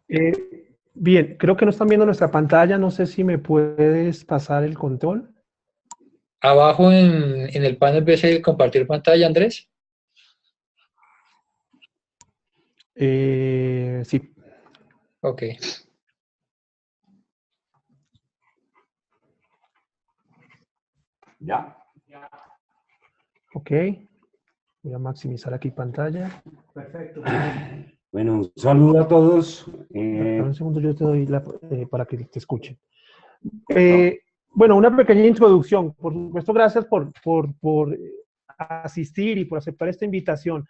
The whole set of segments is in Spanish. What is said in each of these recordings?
Bien, creo que no están viendo nuestra pantalla. No sé si me puedes pasar el control. Abajo en el panel ves el compartir pantalla, Andrés. Sí. Ok. Ya. Ok. Voy a maximizar aquí pantalla. Perfecto. Bueno, un saludo a todos. Dame un segundo, yo te doy para que te escuchen. Bueno, una pequeña introducción. Por supuesto, gracias por asistir y por aceptar esta invitación.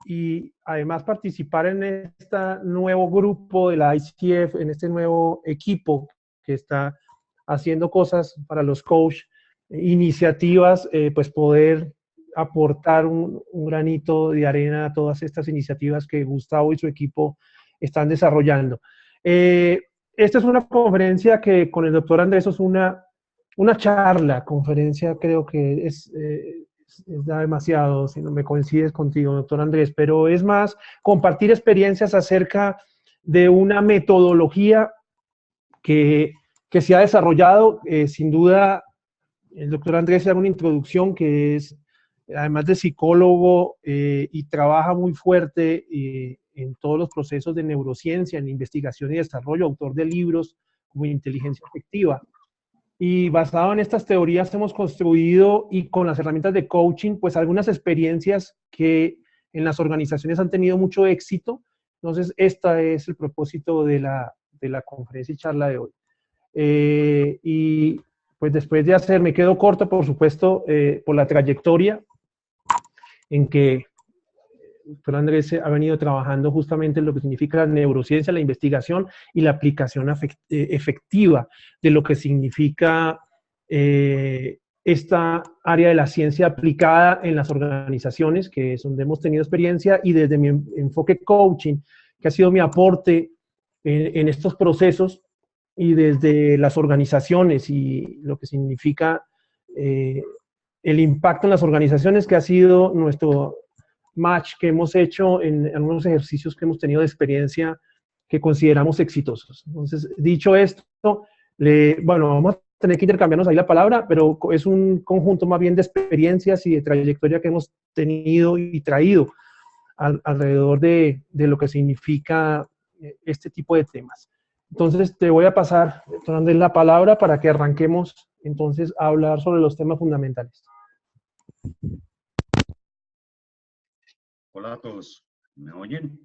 Y además participar en este nuevo grupo de la ICF, en este nuevo equipo que está haciendo cosas para los coach, iniciativas, pues poder aportar un granito de arena a todas estas iniciativas que Gustavo y su equipo están desarrollando. Esta es una conferencia que con el doctor Andrés es una charla, conferencia creo que es ya demasiado, si no me coincides contigo, doctor Andrés, pero es más compartir experiencias acerca de una metodología que, que se ha desarrollado, sin duda, el doctor Andrés da una introducción que es, además de psicólogo, y trabaja muy fuerte en todos los procesos de neurociencia, en investigación y desarrollo, autor de libros como Inteligencia Efectiva. Y basado en estas teorías hemos construido y con las herramientas de coaching, pues algunas experiencias que en las organizaciones han tenido mucho éxito. Entonces, este es el propósito de la conferencia y charla de hoy. Y pues después de hacer, me quedo corto, por supuesto, por la trayectoria en que doctor Andrés ha venido trabajando justamente en lo que significa la neurociencia, la investigación y la aplicación efectiva de lo que significa esta área de la ciencia aplicada en las organizaciones, que es donde hemos tenido experiencia, y desde mi enfoque coaching, que ha sido mi aporte en estos procesos, y desde las organizaciones y lo que significa el impacto en las organizaciones, que ha sido nuestro match que hemos hecho en algunos ejercicios que hemos tenido de experiencia que consideramos exitosos. Entonces, dicho esto, bueno, vamos a tener que intercambiarnos ahí la palabra, pero es un conjunto más bien de experiencias y de trayectoria que hemos tenido y traído alrededor de lo que significa este tipo de temas. Entonces, te voy a pasar, doctor Andrés, la palabra para que arranquemos entonces a hablar sobre los temas fundamentales. Hola a todos. ¿Me oyen?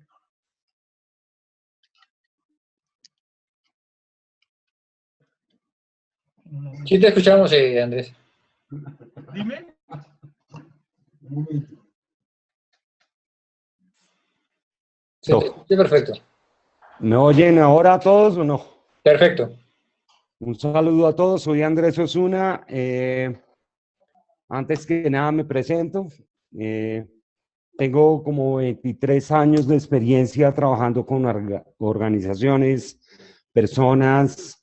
Sí te escuchamos, Andrés. Dime. Sí, perfecto. ¿Me oyen ahora a todos o no? Perfecto. Un saludo a todos. Soy Andrés Osuna. Antes que nada me presento. Tengo como 23 años de experiencia trabajando con organizaciones, personas,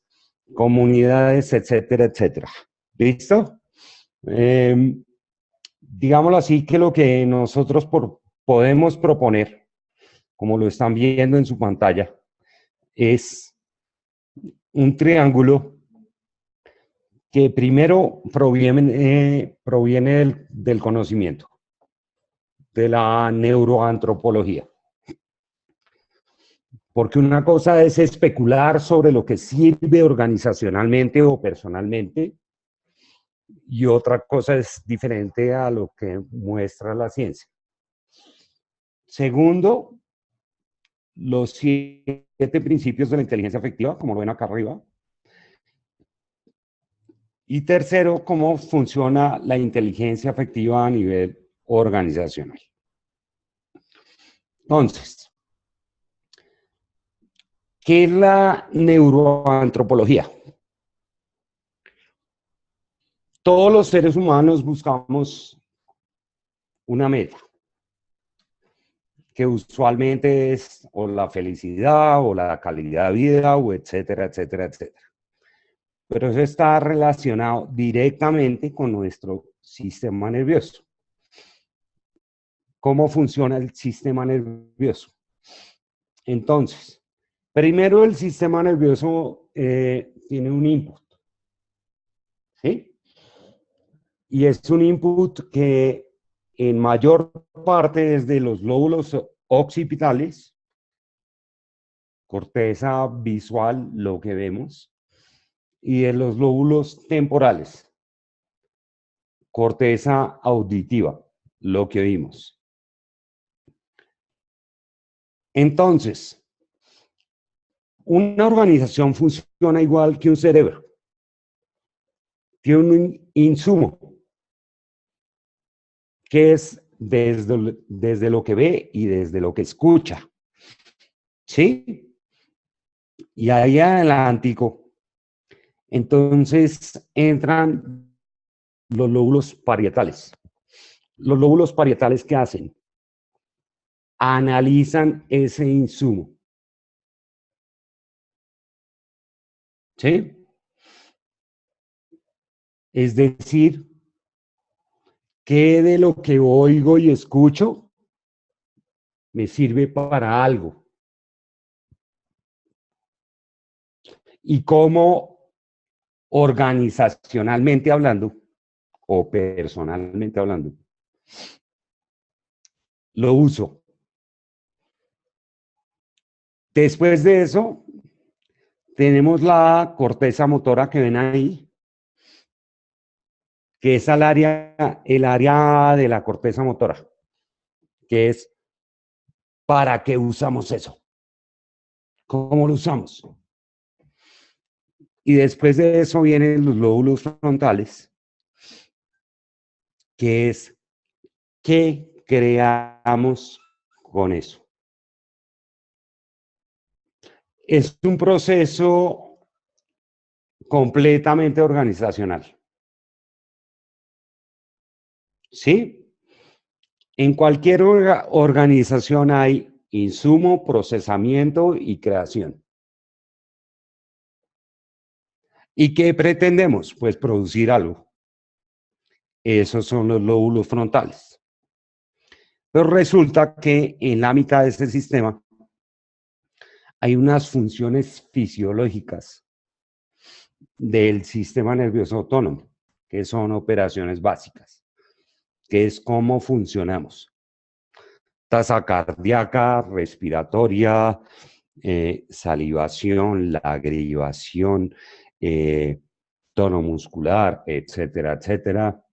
comunidades, etcétera, etcétera. ¿Listo? Digámoslo así, que lo que nosotros podemos proponer, como lo están viendo en su pantalla, es un triángulo que primero proviene del conocimiento, de la neuroantropología. Porque una cosa es especular sobre lo que sirve organizacionalmente o personalmente, y otra cosa es diferente a lo que muestra la ciencia. Segundo, los 7 principios de la inteligencia afectiva, como lo ven acá arriba. Y tercero, cómo funciona la inteligencia afectiva a nivel organizacional. Entonces, ¿qué es la neuroantropología? Todos los seres humanos buscamos una meta, que usualmente es o la felicidad o la calidad de vida, o etcétera, etcétera, etcétera. Pero eso está relacionado directamente con nuestro sistema nervioso. ¿Cómo funciona el sistema nervioso? Entonces, primero el sistema nervioso tiene un input, ¿sí? Y es un input que en mayor parte es de los lóbulos occipitales, corteza visual, lo que vemos, y de los lóbulos temporales, corteza auditiva, lo que oímos. Entonces, una organización funciona igual que un cerebro. Tiene un insumo, que es desde lo que ve y desde lo que escucha. ¿Sí? Y ahí adelántico, entonces entran los lóbulos parietales. Los lóbulos parietales, ¿qué hacen? Analizan ese insumo. ¿Sí? Es decir, ¿qué de lo que oigo y escucho me sirve para algo? Y cómo organizacionalmente hablando o personalmente hablando, lo uso. Después de eso, tenemos la corteza motora que ven ahí, que es el área de la corteza motora, que es ¿para qué usamos eso? ¿Cómo lo usamos? Y después de eso vienen los lóbulos frontales, que es ¿qué creamos con eso? Es un proceso completamente organizacional. ¿Sí? En cualquier organización hay insumo, procesamiento y creación. ¿Y qué pretendemos? Pues producir algo. Esos son los lóbulos frontales. Pero resulta que en la mitad de este sistema hay unas funciones fisiológicas del sistema nervioso autónomo, que son operaciones básicas, que es cómo funcionamos. Tasa cardíaca, respiratoria, salivación, lagrimación, tono muscular, etcétera, etcétera.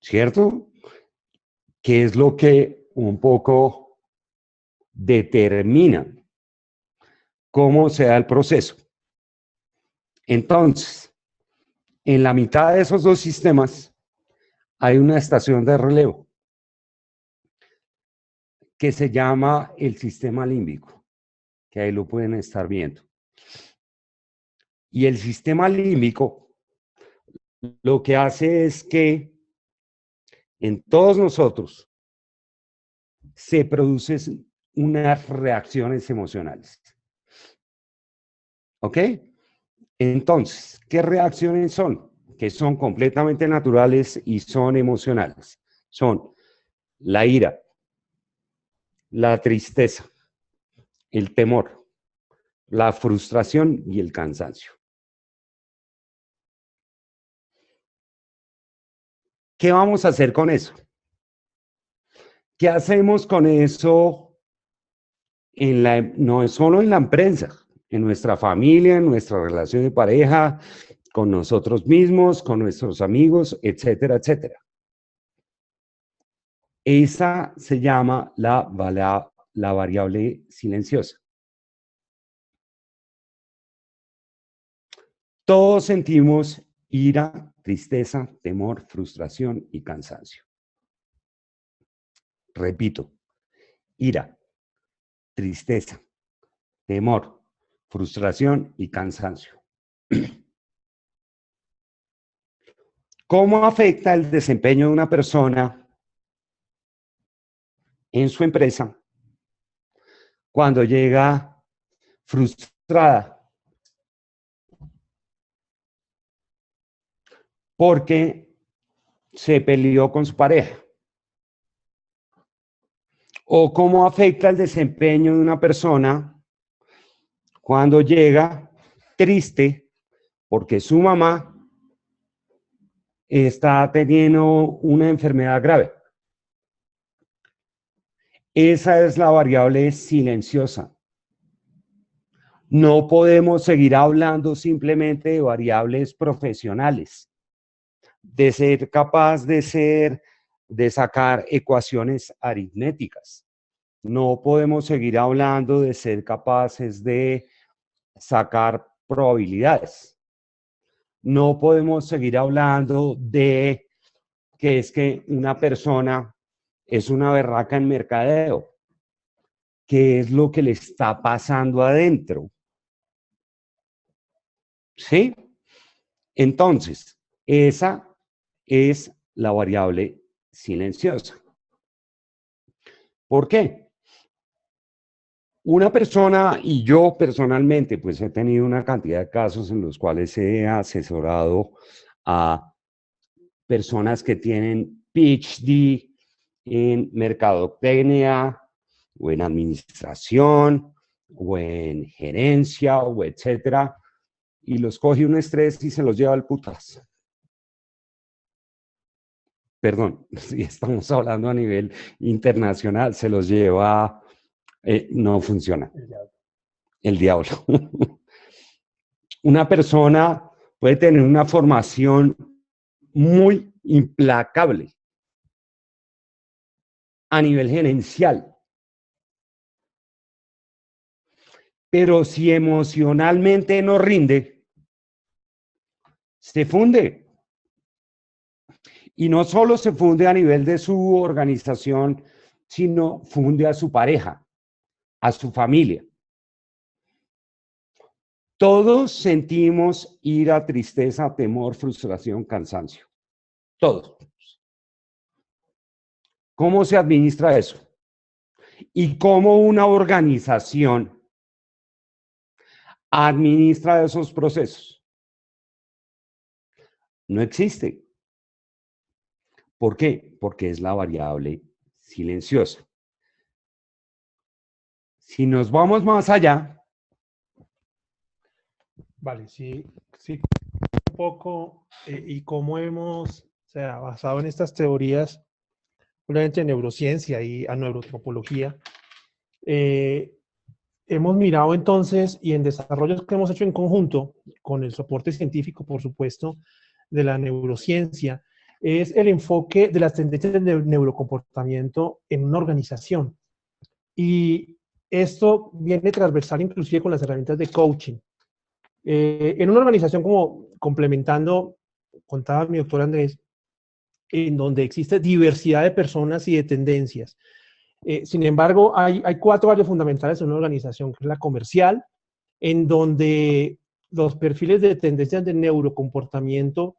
¿Cierto? Que es lo que un poco determina cómo se da el proceso. Entonces, en la mitad de esos dos sistemas hay una estación de relevo que se llama el sistema límbico, que ahí lo pueden estar viendo. Y el sistema límbico lo que hace es que en todos nosotros se producen unas reacciones emocionales. ¿Ok? Entonces, ¿qué reacciones son? Que son completamente naturales y son emocionales. Son la ira, la tristeza, el temor, la frustración y el cansancio. ¿Qué vamos a hacer con eso? ¿Qué hacemos con eso no solo en la empresa, en nuestra familia, en nuestra relación de pareja, con nosotros mismos, con nuestros amigos, etcétera, etcétera? Esa se llama la variable silenciosa. Todos sentimos ira, tristeza, temor, frustración y cansancio. Repito, ira, tristeza, temor, frustración y cansancio. ¿Cómo afecta el desempeño de una persona en su empresa cuando llega frustrada porque se peleó con su pareja O cómo afecta el desempeño de una persona cuando llega triste porque su mamá está teniendo una enfermedad grave. Esa es la variable silenciosa. No podemos seguir hablando simplemente de variables profesionales, de ser capaz de sacar ecuaciones aritméticas. No podemos seguir hablando de ser capaces de sacar probabilidades. No podemos seguir hablando de que es que una persona es una berraca en mercadeo. ¿Qué es lo que le está pasando adentro? ¿Sí? Entonces, esa es la variable silenciosa. ¿Por qué? Una persona, y yo personalmente, pues he tenido una cantidad de casos en los cuales he asesorado a personas que tienen PhD en mercadotecnia, o en administración, o en gerencia, o etcétera, y los coge un estrés y se los lleva al putas. Perdón, si estamos hablando a nivel internacional, se los lleva, no funciona. El diablo. Una persona puede tener una formación muy implacable a nivel gerencial. Pero si emocionalmente no rinde, se funde. Y no solo se funde a nivel de su organización, sino funde a su pareja, a su familia. Todos sentimos ira, tristeza, temor, frustración, cansancio. Todos. ¿Cómo se administra eso? ¿Y cómo una organización administra esos procesos? No existe. ¿Por qué? Porque es la variable silenciosa. Si nos vamos más allá. Vale, sí, un poco, y cómo hemos, o sea, basado en estas teorías, obviamente de neurociencia y a neurotropología, hemos mirado entonces, y en desarrollos que hemos hecho en conjunto, con el soporte científico, por supuesto, de la neurociencia, es el enfoque de las tendencias del neurocomportamiento en una organización. Y esto viene transversal inclusive con las herramientas de coaching. En una organización, como complementando, contaba mi doctor Andrés, en donde existe diversidad de personas y de tendencias. Sin embargo, hay 4 áreas fundamentales en una organización, que es la comercial, en donde los perfiles de tendencias de neurocomportamiento,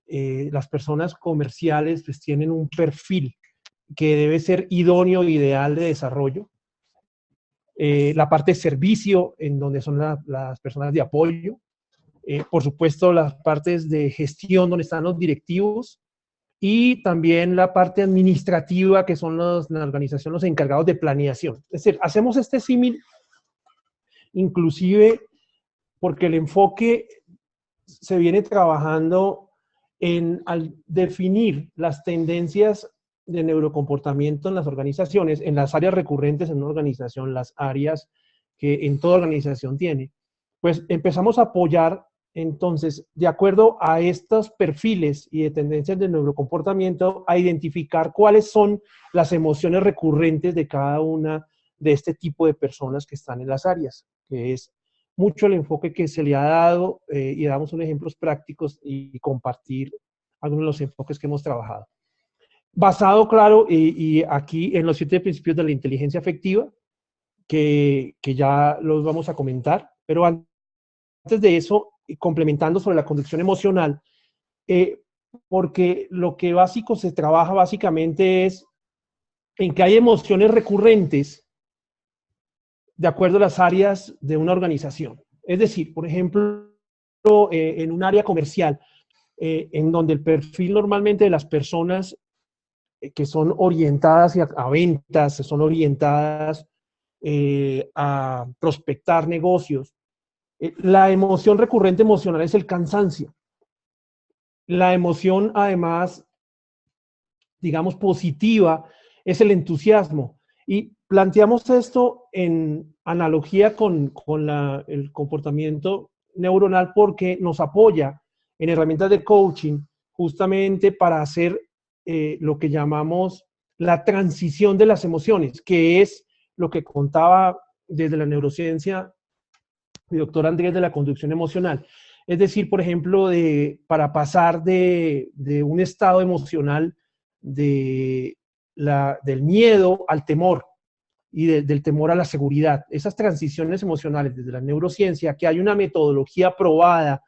las personas comerciales pues tienen un perfil que debe ser idóneo, ideal de desarrollo. La parte de servicio, en donde son las personas de apoyo. Por supuesto, las partes de gestión, donde están los directivos. Y también la parte administrativa, que son la organización, los encargados de planeación. Es decir, hacemos este símil, inclusive porque el enfoque se viene trabajando al definir las tendencias de neurocomportamiento en las organizaciones, en las áreas recurrentes en una organización, las áreas que en toda organización tiene, pues empezamos a apoyar entonces, de acuerdo a estos perfiles y de tendencias de neurocomportamiento, a identificar cuáles son las emociones recurrentes de cada una de este tipo de personas que están en las áreas, que es mucho el enfoque que se le ha dado, y damos unos ejemplos prácticos y compartir algunos de los enfoques que hemos trabajado. Basado, claro, y aquí en los 7 principios de la inteligencia afectiva, que ya los vamos a comentar, pero antes de eso, complementando sobre la conducción emocional, porque lo que se trabaja básicamente es en que hay emociones recurrentes de acuerdo a las áreas de una organización. Es decir, por ejemplo, en un área comercial, en donde el perfil normalmente de las personas que son orientadas a ventas, son orientadas a prospectar negocios. La emoción recurrente emocional es el cansancio. La emoción, además, digamos, positiva, es el entusiasmo. Y planteamos esto en analogía con el comportamiento neuronal porque nos apoya en herramientas de coaching justamente para hacer lo que llamamos la transición de las emociones, que es lo que contaba desde la neurociencia mi doctor Andrés de la conducción emocional. Es decir, por ejemplo, para pasar de un estado emocional del miedo al temor y del temor a la seguridad. Esas transiciones emocionales desde la neurociencia, que hay una metodología probada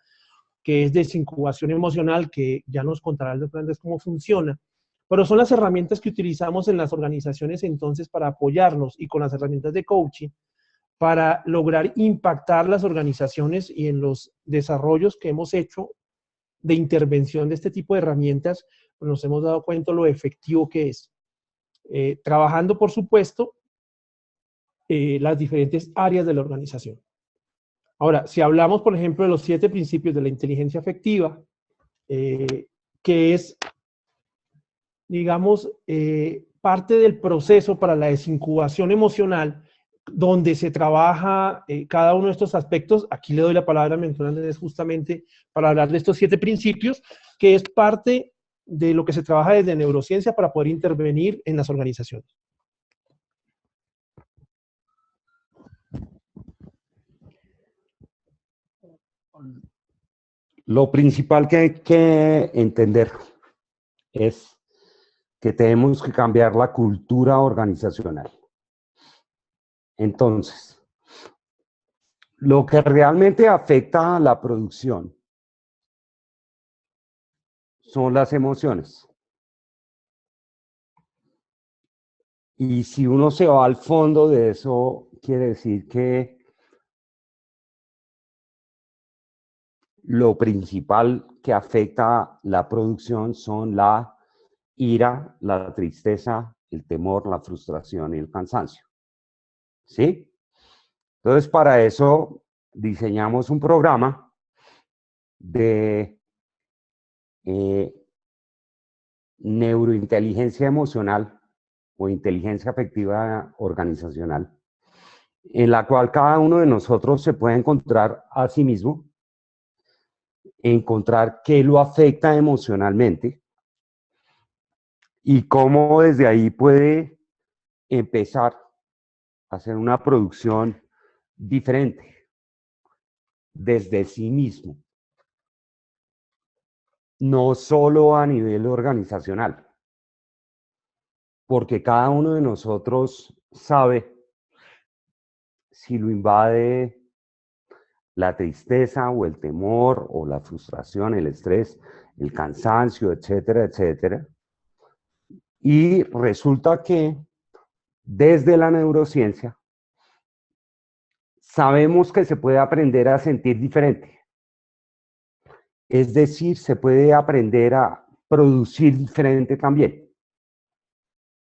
que es desincubación emocional, que ya nos contará el doctor Andrés cómo funciona, pero son las herramientas que utilizamos en las organizaciones entonces para apoyarnos y con las herramientas de coaching para lograr impactar las organizaciones y en los desarrollos que hemos hecho de intervención de este tipo de herramientas, pues nos hemos dado cuenta lo efectivo que es. Trabajando, por supuesto, las diferentes áreas de la organización. Ahora, si hablamos, por ejemplo, de los 7 principios de la inteligencia afectiva, que es, digamos, parte del proceso para la desincubación emocional, donde se trabaja cada uno de estos aspectos. Aquí le doy la palabra a mi mentor Andrés justamente para hablar de estos 7 principios, que es parte de lo que se trabaja desde neurociencia para poder intervenir en las organizaciones. Lo principal que hay que entender es que tenemos que cambiar la cultura organizacional. Entonces, lo que realmente afecta a la producción son las emociones. Y si uno se va al fondo de eso, quiere decir que lo principal que afecta la producción son la ira, la tristeza, el temor, la frustración y el cansancio. ¿Sí? Entonces, para eso diseñamos un programa de neurointeligencia emocional o inteligencia afectiva organizacional, en la cual cada uno de nosotros se puede encontrar a sí mismo, encontrar qué lo afecta emocionalmente y cómo desde ahí puede empezar a hacer una producción diferente desde sí mismo, no solo a nivel organizacional, porque cada uno de nosotros sabe si lo invade la tristeza o el temor o la frustración, el estrés, el cansancio, etcétera, etcétera. Y resulta que desde la neurociencia sabemos que se puede aprender a sentir diferente. Es decir, se puede aprender a producir diferente también.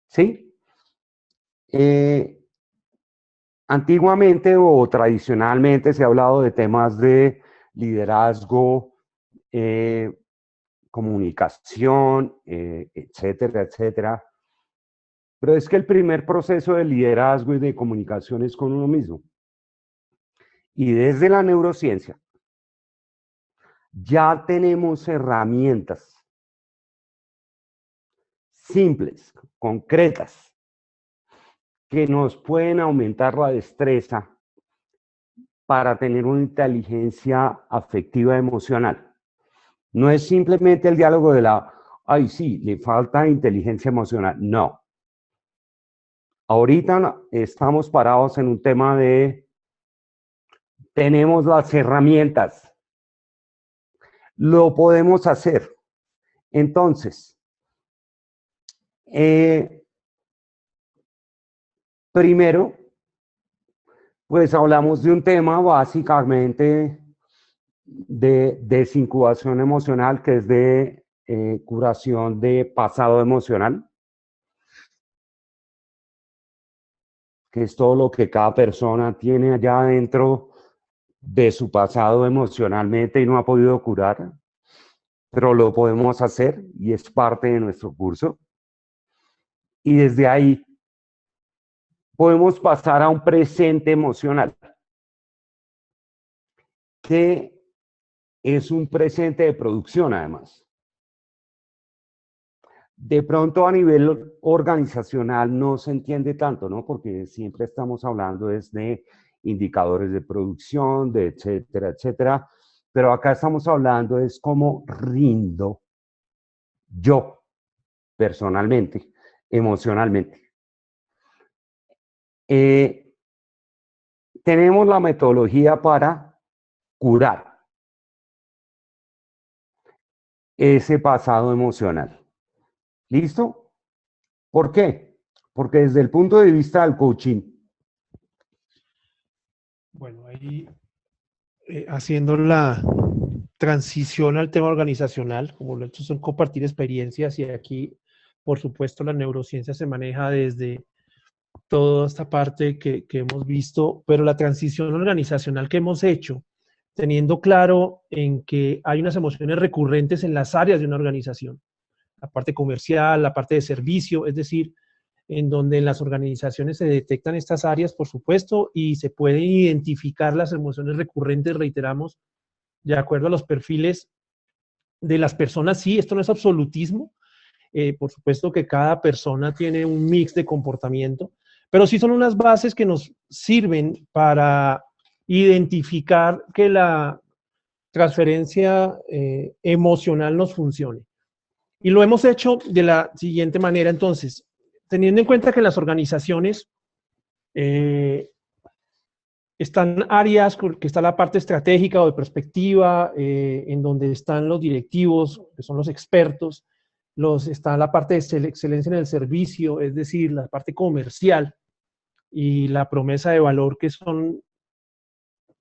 ¿Sí? Antiguamente o tradicionalmente se ha hablado de temas de liderazgo, comunicación, etcétera, etcétera. Pero es que el primer proceso de liderazgo y de comunicación es con uno mismo. Y desde la neurociencia ya tenemos herramientas simples, concretas, que nos pueden aumentar la destreza para tener una inteligencia afectiva emocional. No es simplemente el diálogo de ay, sí, le falta inteligencia emocional. No. Ahorita estamos parados en un tema de, tenemos las herramientas, lo podemos hacer. Entonces, primero, pues hablamos de un tema básicamente de desincubación emocional, que es de curación de pasado emocional. que es todo lo que cada persona tiene allá adentro de su pasado emocionalmente y no ha podido curar, pero lo podemos hacer y es parte de nuestro curso. Y desde ahí podemos pasar a un presente emocional, que es un presente de producción además. De pronto a nivel organizacional no se entiende tanto, ¿no? Porque siempre estamos hablando de indicadores de producción, de etcétera, etcétera. Pero acá estamos hablando es cómo rindo yo personalmente, emocionalmente. Tenemos la metodología para curar ese pasado emocional. ¿Listo? ¿Por qué? Porque desde el punto de vista del coaching. Bueno, ahí haciendo la transición al tema organizacional, como lo he hecho son compartir experiencias y aquí, por supuesto, la neurociencia se maneja desde toda esta parte que hemos visto, pero la transición organizacional que hemos hecho, teniendo claro en que hay unas emociones recurrentes en las áreas de una organización, la parte comercial, la parte de servicio, es decir, en donde en las organizaciones se detectan estas áreas, por supuesto, y se pueden identificar las emociones recurrentes, reiteramos, de acuerdo a los perfiles de las personas. Sí, esto no es absolutismo, por supuesto que cada persona tiene un mix de comportamiento, pero sí son unas bases que nos sirven para identificar que la transferencia emocional nos funcione. Y lo hemos hecho de la siguiente manera, entonces, teniendo en cuenta que en las organizaciones están áreas, que está la parte estratégica o de perspectiva, en donde están los directivos, que son los expertos, está la parte de excelencia en el servicio, es decir, la parte comercial y la promesa de valor, que son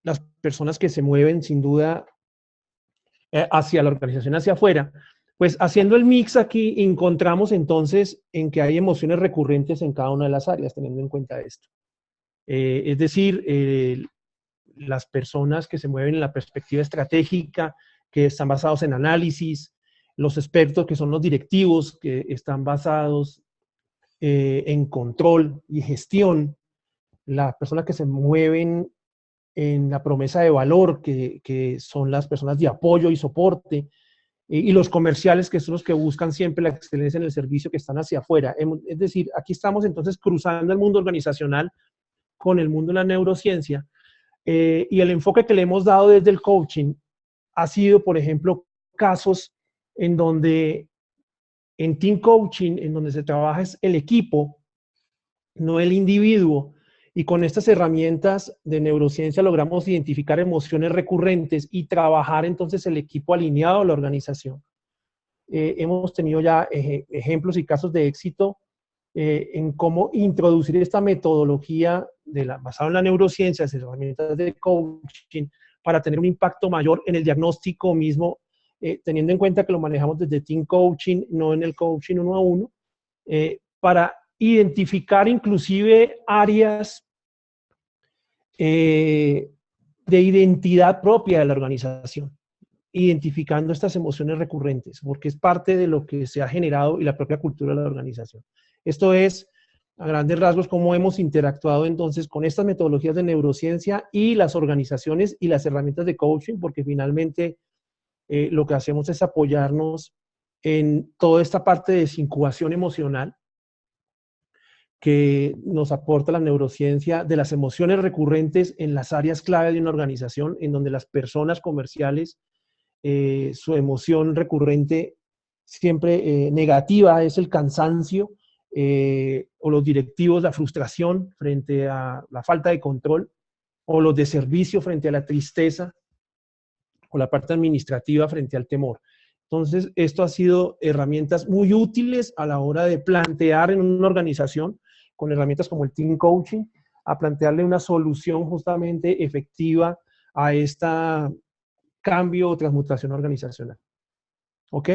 las personas que se mueven sin duda hacia la organización, hacia afuera. Pues haciendo el mix aquí encontramos entonces en que hay emociones recurrentes en cada una de las áreas, teniendo en cuenta esto. Es decir, las personas que se mueven en la perspectiva estratégica, que están basados en análisis, los expertos que son los directivos, que están basados en control y gestión, las personas que se mueven en la promesa de valor, que son las personas de apoyo y soporte, y los comerciales, que son los que buscan siempre la excelencia en el servicio, que están hacia afuera. Es decir, aquí estamos entonces cruzando el mundo organizacional con el mundo de la neurociencia, y el enfoque que le hemos dado desde el coaching ha sido, por ejemplo, casos en donde en team coaching, en donde se trabaja es el equipo, no el individuo, y con estas herramientas de neurociencia logramos identificar emociones recurrentes y trabajar entonces el equipo alineado a la organización. Hemos tenido ya ejemplos y casos de éxito en cómo introducir esta metodología basada en la neurociencia, las herramientas de coaching, para tener un impacto mayor en el diagnóstico mismo, teniendo en cuenta que lo manejamos desde team coaching, no en el coaching uno a uno, para identificar inclusive áreas de identidad propia de la organización, identificando estas emociones recurrentes, porque es parte de lo que se ha generado y la propia cultura de la organización. Esto es, a grandes rasgos, cómo hemos interactuado entonces con estas metodologías de neurociencia y las organizaciones y las herramientas de coaching, porque finalmente lo que hacemos es apoyarnos en toda esta parte de desincubación emocional que nos aporta la neurociencia de las emociones recurrentes en las áreas clave de una organización, en donde las personas comerciales, su emoción recurrente siempre negativa es el cansancio, o los directivos la frustración frente a la falta de control, o los de servicio frente a la tristeza, o la parte administrativa frente al temor. Entonces, esto ha sido herramientas muy útiles a la hora de plantear en una organización, con herramientas como el Team Coaching, a plantearle una solución justamente efectiva a esta cambio o transmutación organizacional. ¿Ok?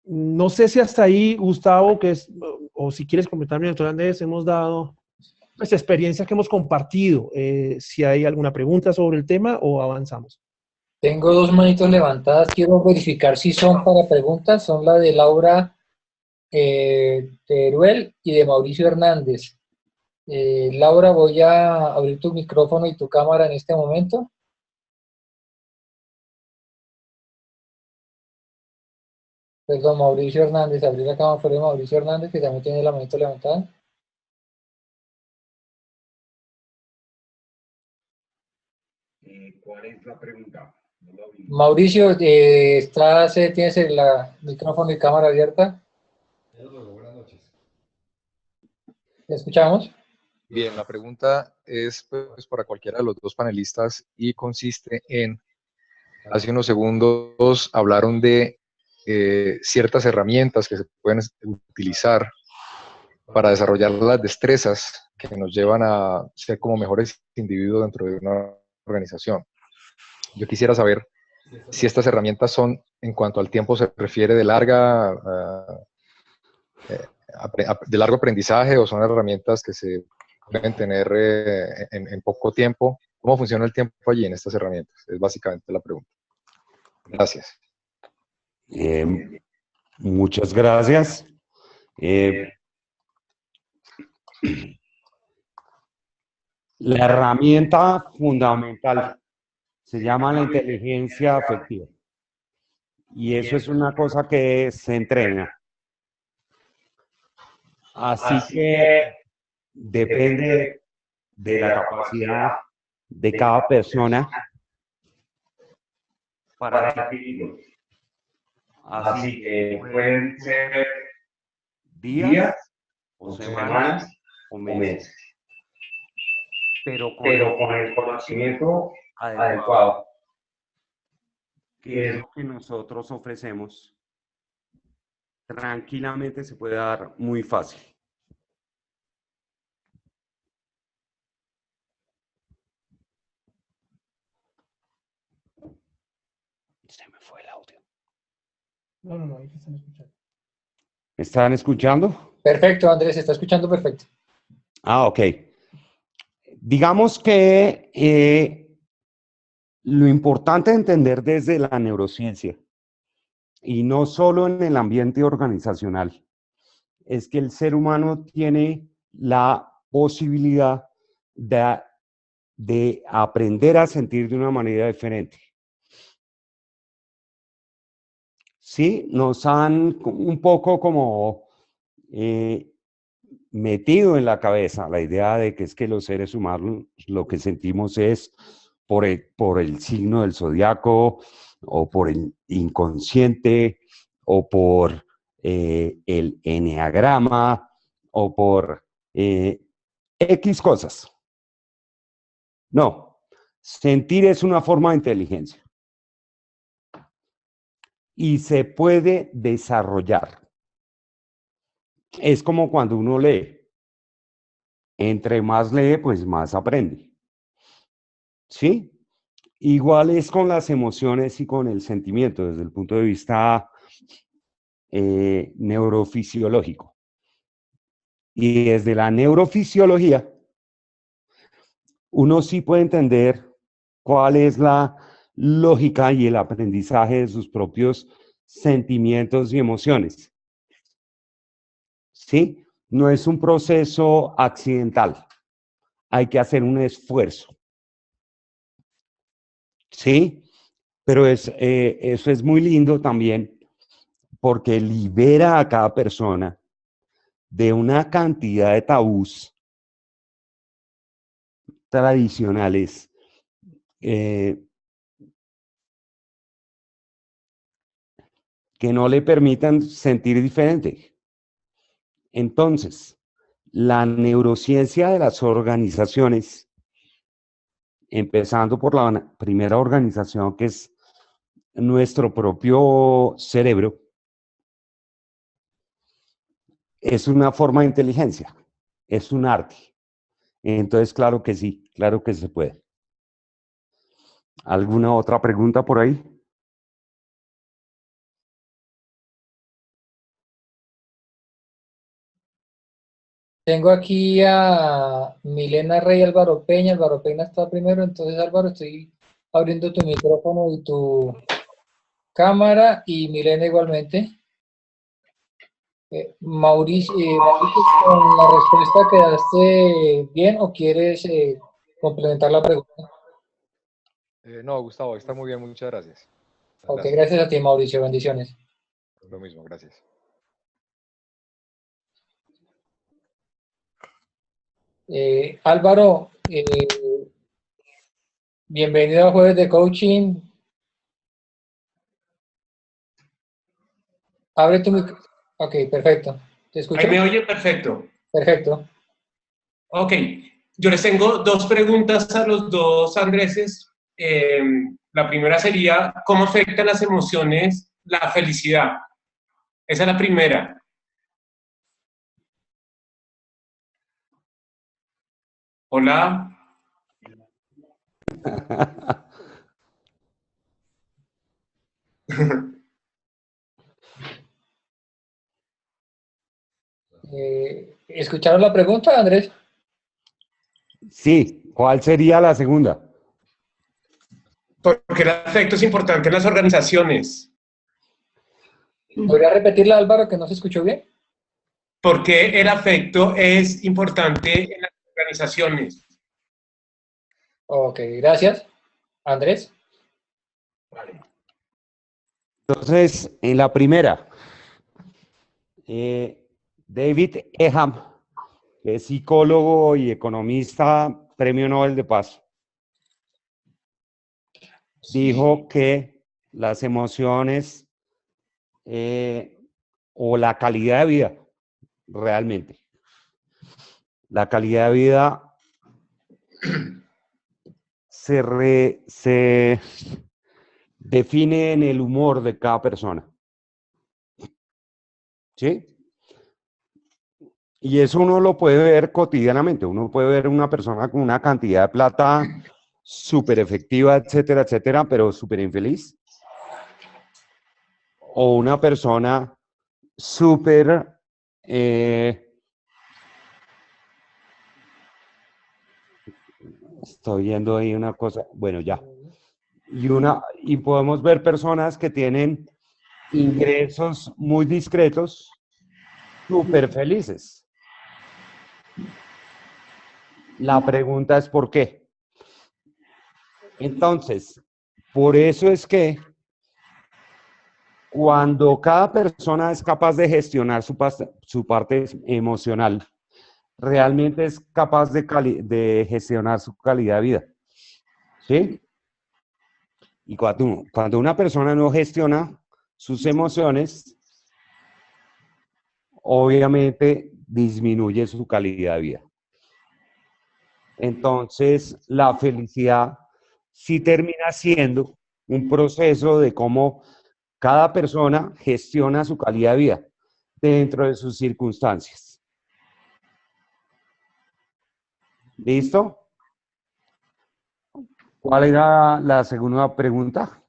No sé si hasta ahí, Gustavo, o si quieres comentarme, doctor Andrés, hemos dado... pues, experiencias que hemos compartido. Si hay alguna pregunta sobre el tema o avanzamos. Tengo dos manitos levantadas, quiero verificar si son para preguntas, son la de Laura Teruel y de Mauricio Hernández. Laura, voy a abrir tu micrófono y tu cámara en este momento. Perdón, Mauricio Hernández, abrí la cámara por Mauricio Hernández, que también tiene la manito levantada. ¿Cuál es la pregunta? No la vi. Mauricio, ¿tienes el micrófono y cámara abierta? Buenas noches. ¿Te escuchamos? Bien, la pregunta es pues, para cualquiera de los dos panelistas y consiste en, hace unos segundos hablaron de ciertas herramientas que se pueden utilizar para desarrollar las destrezas que nos llevan a ser como mejores individuos dentro de una organización. Yo quisiera saber si estas herramientas son, en cuanto al tiempo se refiere, de largo aprendizaje, o son herramientas que se pueden tener en poco tiempo. ¿Cómo funciona el tiempo allí en estas herramientas? Es básicamente la pregunta. Gracias. Muchas gracias. La herramienta fundamental se llama la inteligencia afectiva. Y eso es una cosa que se entrena. Así que depende de la capacidad de cada persona para adquirirlo. Así que pueden ser días o semanas o meses, pero con el conocimiento adecuado, que es lo que nosotros ofrecemos, tranquilamente se puede dar muy fácil. Se me fue el audio. No, ahí se están escuchando. ¿Me están escuchando? Perfecto, Andrés, se está escuchando perfecto. Ok. Digamos que lo importante de entender desde la neurociencia, y no solo en el ambiente organizacional, es que el ser humano tiene la posibilidad de aprender a sentir de una manera diferente. Sí, nos han un poco como metido en la cabeza la idea de que es que los seres humanos lo que sentimos es por el signo del zodiaco, o por el inconsciente, o por el eneagrama, o por X cosas. No, sentir es una forma de inteligencia y se puede desarrollar. Es como cuando uno lee. Entre más lee, pues más aprende. ¿Sí? Igual es con las emociones y con el sentimiento desde el punto de vista neurofisiológico. Y desde la neurofisiología, uno sí puede entender cuál es la lógica y el aprendizaje de sus propios sentimientos y emociones. ¿Sí? No es un proceso accidental. Hay que hacer un esfuerzo. ¿Sí? Pero eso es muy lindo también porque libera a cada persona de una cantidad de tabús tradicionales que no le permitan sentir diferente. Entonces, la neurociencia de las organizaciones, empezando por la primera organización que es nuestro propio cerebro, es una forma de inteligencia, es un arte. Entonces, claro que sí, claro que se puede. ¿Alguna otra pregunta por ahí? Tengo aquí a Milena Rey, Álvaro Peña. Álvaro Peña está primero, entonces Álvaro, estoy abriendo tu micrófono y tu cámara, y Milena igualmente. Mauricio, ¿con la respuesta quedaste bien o quieres complementar la pregunta? No, Gustavo, está muy bien, muchas gracias. Ok, Gracias. gracias a ti, Mauricio, bendiciones. Lo mismo, gracias. Álvaro, bienvenido a Jueves de Coaching. Abre tu micrófono. Ok, perfecto. ¿Te escucho? Ahí me oye perfecto. Perfecto. Ok, yo les tengo dos preguntas a los dos Andreses. La primera sería, ¿cómo afectan las emociones la felicidad? Esa es la primera. Hola. ¿Escucharon la pregunta, Andrés? Sí, ¿cuál sería la segunda? Porque el afecto es importante en las organizaciones. ¿Podría repetirla, Álvaro, que no se escuchó bien? Porque el afecto es importante en las organizaciones. Ok, gracias. Andrés. Vale. Entonces, en la primera, David Eham, que es psicólogo y economista, premio Nobel de Paz, dijo que las emociones o la calidad de vida, realmente, la calidad de vida se define en el humor de cada persona. ¿Sí? Y eso uno lo puede ver cotidianamente. Uno puede ver una persona con una cantidad de plata súper efectiva, etcétera, etcétera, pero súper infeliz. O una persona súper estoy viendo ahí una cosa, bueno, ya. Y podemos ver personas que tienen ingresos muy discretos, súper felices. La pregunta es ¿por qué? Entonces, por eso es que cuando cada persona es capaz de gestionar su parte emocional, realmente es capaz de gestionar su calidad de vida. ¿Sí? Y cuando una persona no gestiona sus emociones, obviamente disminuye su calidad de vida. Entonces, la felicidad sí termina siendo un proceso de cómo cada persona gestiona su calidad de vida dentro de sus circunstancias. ¿Listo? ¿Cuál era la segunda pregunta?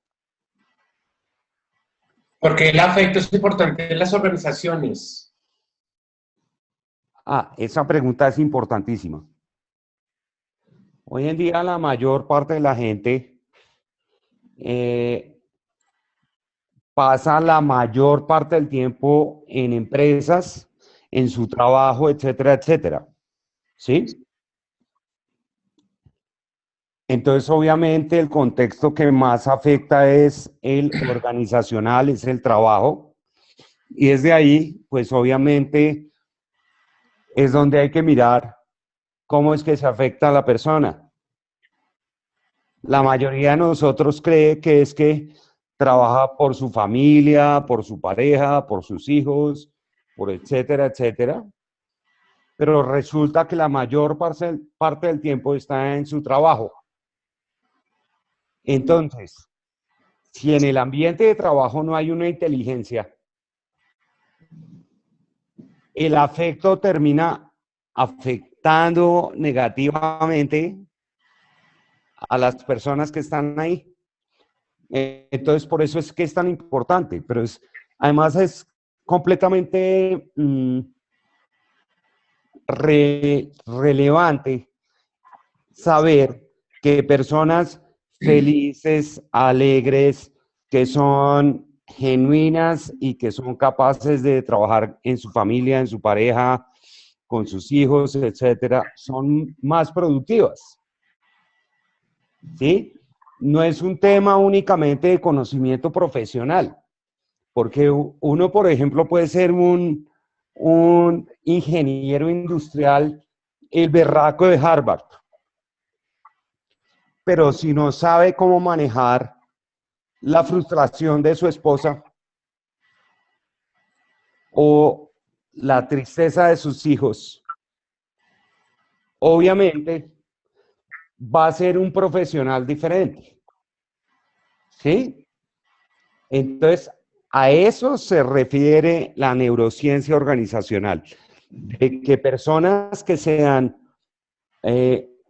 Porque el afecto es importante en las organizaciones. Ah, esa pregunta es importantísima. Hoy en día la mayor parte de la gente pasa la mayor parte del tiempo en empresas, en su trabajo, etcétera, etcétera. ¿Sí? Entonces, obviamente, el contexto que más afecta es el organizacional, es el trabajo. Y desde ahí, pues obviamente, es donde hay que mirar cómo es que se afecta a la persona. La mayoría de nosotros cree que es que trabaja por su familia, por su pareja, por sus hijos, por etcétera, etcétera. Pero resulta que la mayor parte del tiempo está en su trabajo. Entonces, si en el ambiente de trabajo no hay una inteligencia, el afecto termina afectando negativamente a las personas que están ahí. Entonces, por eso es que es tan importante, pero además es completamente relevante saber que personas felices, alegres, que son genuinas y que son capaces de trabajar en su familia, en su pareja, con sus hijos, etcétera, son más productivas. ¿Sí? No es un tema únicamente de conocimiento profesional, porque uno, por ejemplo, puede ser un ingeniero industrial, el berraco de Harvard, pero si no sabe cómo manejar la frustración de su esposa o la tristeza de sus hijos, obviamente va a ser un profesional diferente. ¿Sí? Entonces, a eso se refiere la neurociencia organizacional, de que personas que sean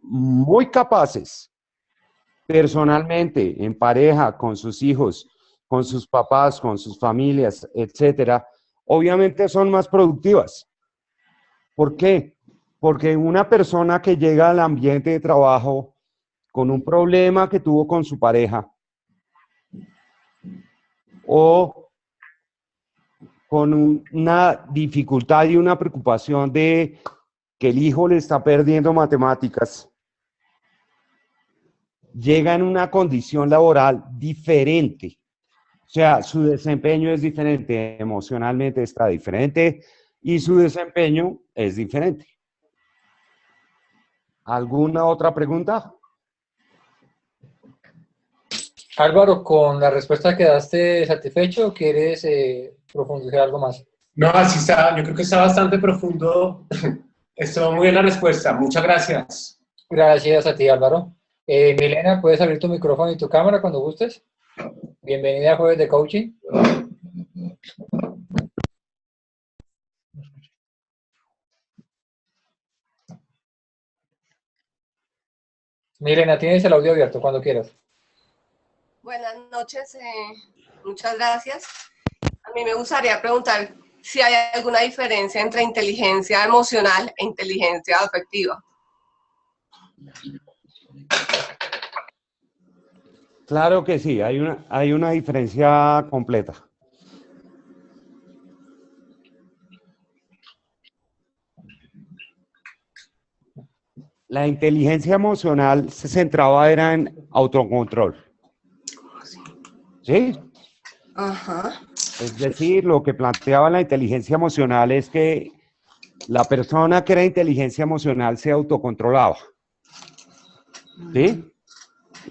muy capaces personalmente, en pareja, con sus hijos, con sus papás, con sus familias, etcétera, obviamente son más productivas. ¿Por qué? Porque una persona que llega al ambiente de trabajo con un problema que tuvo con su pareja o con una dificultad y una preocupación de que el hijo le está perdiendo matemáticas, llega en una condición laboral diferente. O sea, su desempeño es diferente, emocionalmente está diferente y su desempeño es diferente. ¿Alguna otra pregunta? Álvaro, ¿con la respuesta quedaste satisfecho o quieres profundizar algo más? No, así está. Yo creo que está bastante profundo. Estuvo muy bien la respuesta. Muchas gracias. Gracias a ti, Álvaro. Milena, ¿puedes abrir tu micrófono y tu cámara cuando gustes? Bienvenida a Jueves de Coaching. Milena, tienes el audio abierto cuando quieras. Buenas noches, muchas gracias. A mí me gustaría preguntar si hay alguna diferencia entre inteligencia emocional e inteligencia afectiva. Claro que sí, hay una diferencia completa. La inteligencia emocional se centraba era en autocontrol. ¿Sí? Ajá. Es decir, lo que planteaba la inteligencia emocional es que la persona que era inteligencia emocional se autocontrolaba. ¿Sí?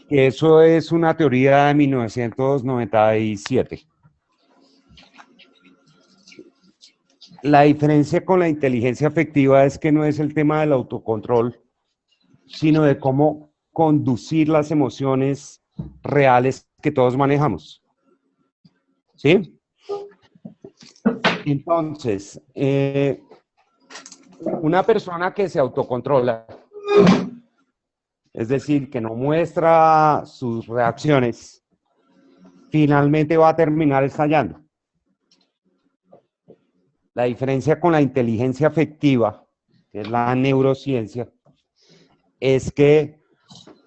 Y eso es una teoría de 1997. La diferencia con la inteligencia afectiva es que no es el tema del autocontrol, sino de cómo conducir las emociones reales que todos manejamos. ¿Sí? Entonces, una persona que se autocontrola, es decir, que no muestra sus reacciones, finalmente va a terminar estallando. La diferencia con la inteligencia afectiva, que es la neurociencia, es que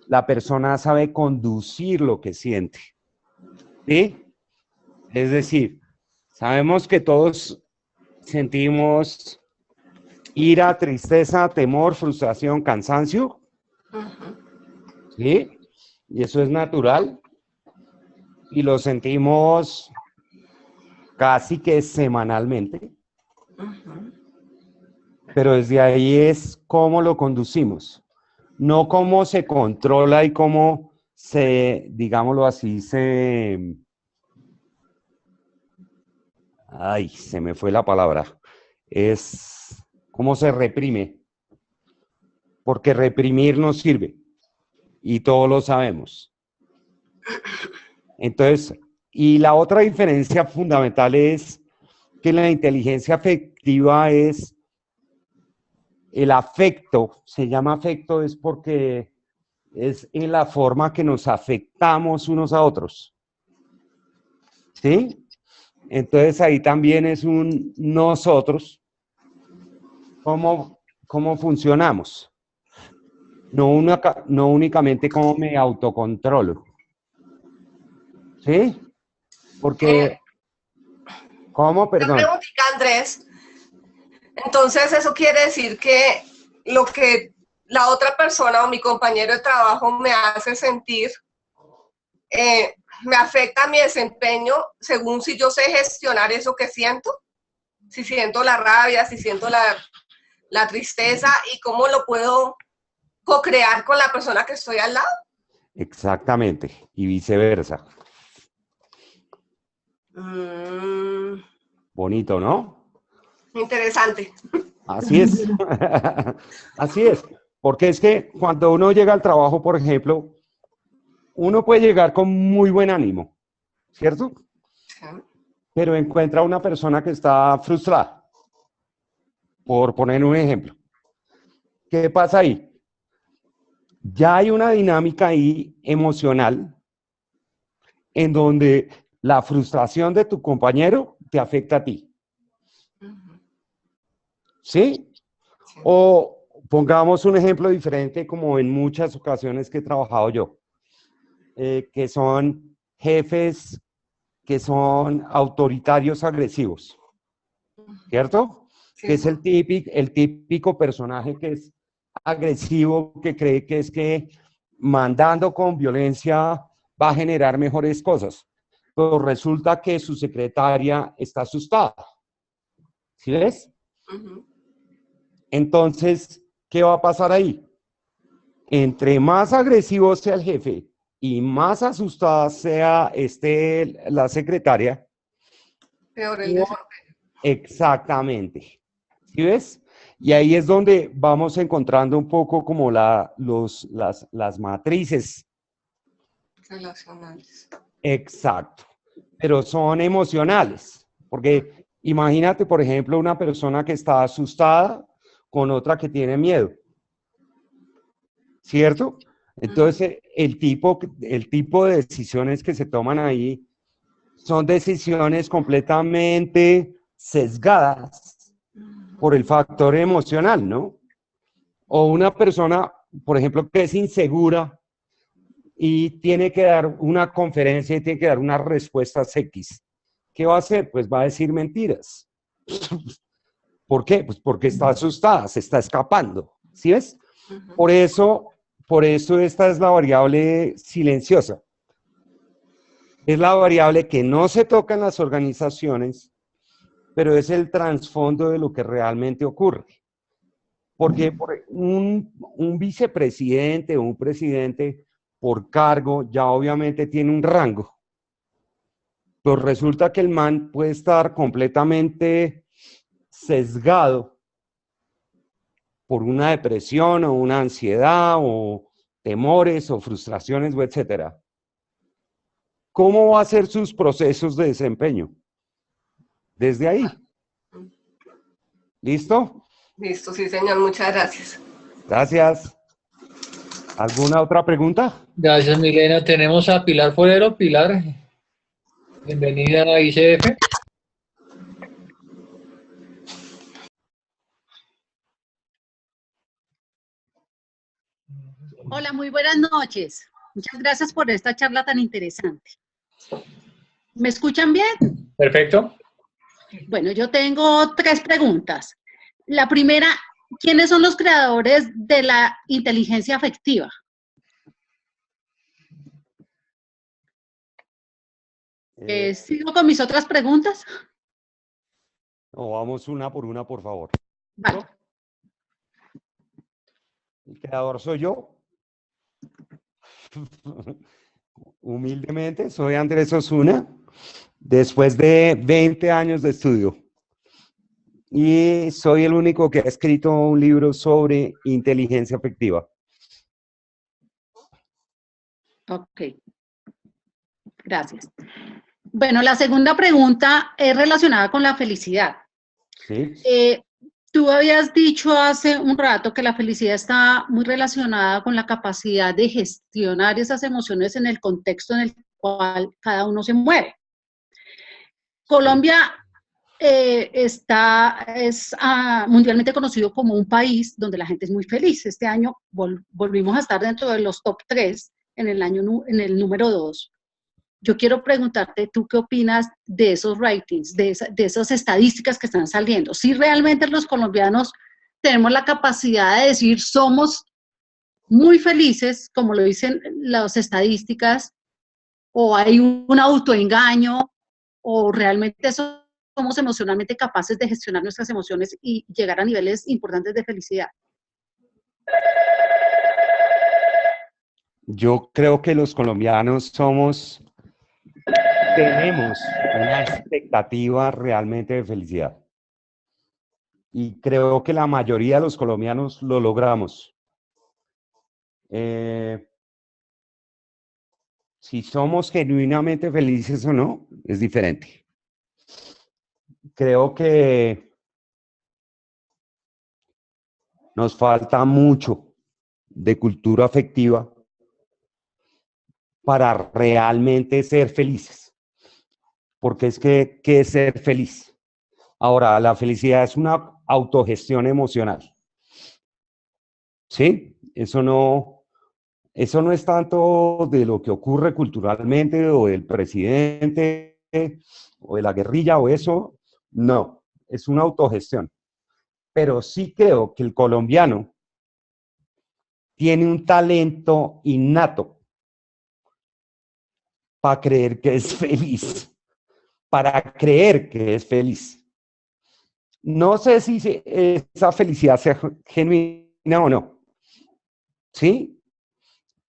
la persona sabe conducir lo que siente. ¿Sí? Es decir, sabemos que todos sentimos ira, tristeza, temor, frustración, cansancio. ¿Sí? Y eso es natural. Y lo sentimos casi que semanalmente. Pero desde ahí es cómo lo conducimos. No cómo se controla y cómo se, digámoslo así, se... Ay, se me fue la palabra. Es cómo se reprime. Porque reprimir no sirve. Y todos lo sabemos. Entonces, y la otra diferencia fundamental es que la inteligencia afectiva es el afecto. Se llama afecto es porque es en la forma que nos afectamos unos a otros. ¿Sí? Entonces ahí también es un nosotros. ¿Cómo cómo funcionamos. No únicamente cómo me autocontrolo. ¿Sí? Porque, ¿cómo? Una Perdón. preguntita, Andrés. Entonces, eso quiere decir que lo que la otra persona o mi compañero de trabajo me hace sentir me afecta mi desempeño según si yo sé gestionar eso que siento, si siento la rabia, si siento la tristeza y cómo lo puedo co-crear con la persona que estoy al lado. Exactamente, y viceversa. Bonito, ¿no? Interesante. Así es. Así es. Porque es que cuando uno llega al trabajo, por ejemplo, uno puede llegar con muy buen ánimo, ¿cierto? Sí. Pero encuentra una persona que está frustrada, por poner un ejemplo. ¿Qué pasa ahí? Ya hay una dinámica ahí emocional en donde la frustración de tu compañero te afecta a ti. ¿Sí? Sí. O pongamos un ejemplo diferente, como en muchas ocasiones que he trabajado yo, que son jefes que son autoritarios agresivos, ¿cierto? Sí. Que es el típico personaje que es agresivo, que cree que es que mandando con violencia va a generar mejores cosas. Pero resulta que su secretaria está asustada. ¿Sí ves? Entonces, ¿qué va a pasar ahí? Entre más agresivo sea el jefe y más asustada sea la secretaria, Peor el desempeño. exactamente. ¿Sí ves? Y ahí es donde vamos encontrando un poco como las matrices. Relacionales. Exacto. Pero son emocionales. Porque imagínate, por ejemplo, una persona que está asustada con otra que tiene miedo. ¿Cierto? Entonces, el tipo de decisiones que se toman ahí son decisiones completamente sesgadas por el factor emocional, ¿no? O una persona, por ejemplo, que es insegura y tiene que dar una conferencia y tiene que dar unas respuestas X. ¿Qué va a hacer? Pues va a decir mentiras. ¿Por qué? Pues porque está asustada, se está escapando. ¿Sí ves? Por eso esta es la variable silenciosa. Es la variable que no se toca en las organizaciones, pero es el trasfondo de lo que realmente ocurre. Porque un vicepresidente o un presidente por cargo ya obviamente tiene un rango. Pero resulta que el man puede estar completamente sesgado por una depresión o una ansiedad o temores o frustraciones o etcétera. ¿Cómo va a ser sus procesos de desempeño? Desde ahí. ¿Listo? Listo, sí, señor. Muchas gracias. Gracias. ¿Alguna otra pregunta? Gracias, Milena. Tenemos a Pilar Forero. Pilar, bienvenida a ICF. Hola, muy buenas noches. Muchas gracias por esta charla tan interesante. ¿Me escuchan bien? Perfecto. Bueno, yo tengo 3 preguntas. La primera, ¿quiénes son los creadores de la inteligencia afectiva? ¿Sigo con mis otras preguntas? No, vamos una, por favor. Vale. El creador soy yo. Humildemente, soy Andrés Osuna, después de 20 años de estudio. Y soy el único que ha escrito un libro sobre inteligencia afectiva. Ok. Gracias. Bueno, la segunda pregunta es relacionada con la felicidad. ¿Sí? Tú habías dicho hace un rato que la felicidad está muy relacionada con la capacidad de gestionar esas emociones en el contexto en el cual cada uno se mueve. Colombia es mundialmente conocido como un país donde la gente es muy feliz. Este año volvimos a estar dentro de los top 3 en el número 2. Yo quiero preguntarte, ¿tú qué opinas de esos ratings, de esas estadísticas que están saliendo? Si realmente los colombianos tenemos la capacidad de decir somos muy felices, como lo dicen las estadísticas, o hay un autoengaño, o realmente somos emocionalmente capaces de gestionar nuestras emociones y llegar a niveles importantes de felicidad. Yo creo que los colombianos tenemos una expectativa realmente de felicidad. Y creo que la mayoría de los colombianos lo logramos. Si somos genuinamente felices o no, es diferente. Creo que nos falta mucho de cultura afectiva para realmente ser felices. Porque es que, ¿qué es ser feliz? Ahora, la felicidad es una autogestión emocional. ¿Sí? Eso no es tanto de lo que ocurre culturalmente o del presidente o de la guerrilla o eso. No, es una autogestión. Pero sí creo que el colombiano tiene un talento innato para creer que es feliz, para creer que es feliz. No sé si esa felicidad sea genuina o no, ¿sí?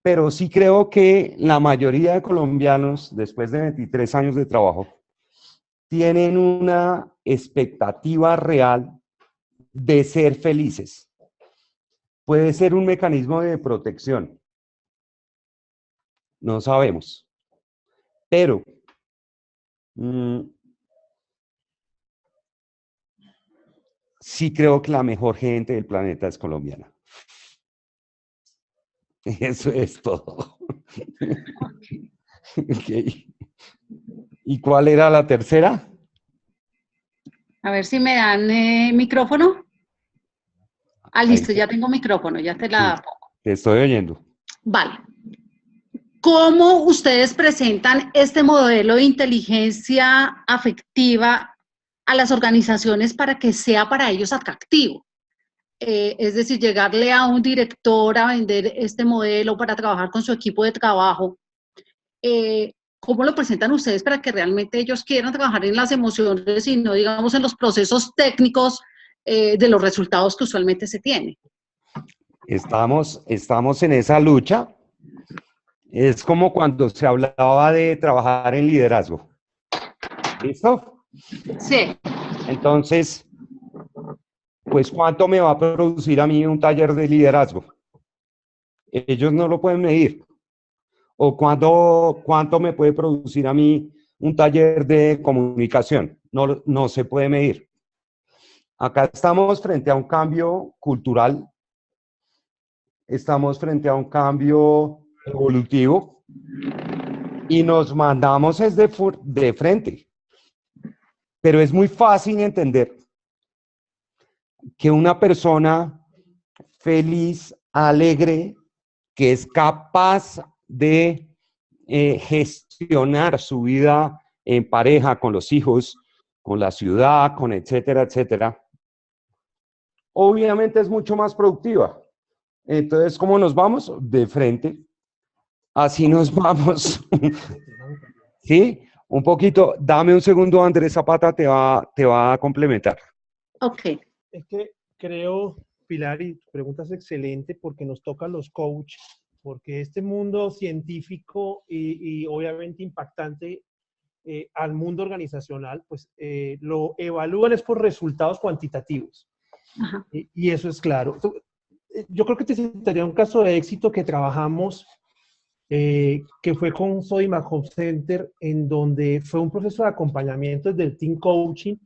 Pero sí creo que la mayoría de colombianos, después de 23 años de trabajo, tienen una expectativa real de ser felices. Puede ser un mecanismo de protección. No sabemos. Pero sí creo que la mejor gente del planeta es colombiana. Eso es todo. Okay. ¿Y cuál era la tercera? A ver si me dan micrófono. Ah, listo, ya tengo micrófono, ya te la pongo. Te estoy oyendo. Vale. ¿Cómo ustedes presentan este modelo de inteligencia afectiva a las organizaciones para que sea para ellos atractivo? Es decir, llegarle a un director a vender este modelo para trabajar con su equipo de trabajo. ¿Cómo lo presentan ustedes para que realmente ellos quieran trabajar en las emociones y no, digamos, en los procesos técnicos de los resultados que usualmente se tienen? Estamos en esa lucha. Es como cuando se hablaba de trabajar en liderazgo. ¿Listo? Sí. Entonces, pues, ¿cuánto me va a producir a mí un taller de liderazgo? Ellos no lo pueden medir. ¿O cuánto me puede producir a mí un taller de comunicación? No se puede medir. Acá estamos frente a un cambio cultural. Estamos frente a un cambio evolutivo y nos mandamos de frente. Pero es muy fácil entender que una persona feliz, alegre, que es capaz de gestionar su vida en pareja, con los hijos, con la ciudad, con etcétera, etcétera, obviamente es mucho más productiva. Entonces, ¿cómo nos vamos? De frente. Así nos vamos. ¿Sí? Un poquito. Dame un segundo, Andrés Zapata te va a complementar. Ok. Es que creo, Pilar, y tu pregunta es excelente porque nos toca a los coaches, porque este mundo científico y obviamente impactante al mundo organizacional, pues lo evalúan es por resultados cuantitativos. Y eso es claro. Yo creo que te citaría un caso de éxito que trabajamos, que fue con Sodimac Home Center, en donde fue un proceso de acompañamiento desde el team coaching,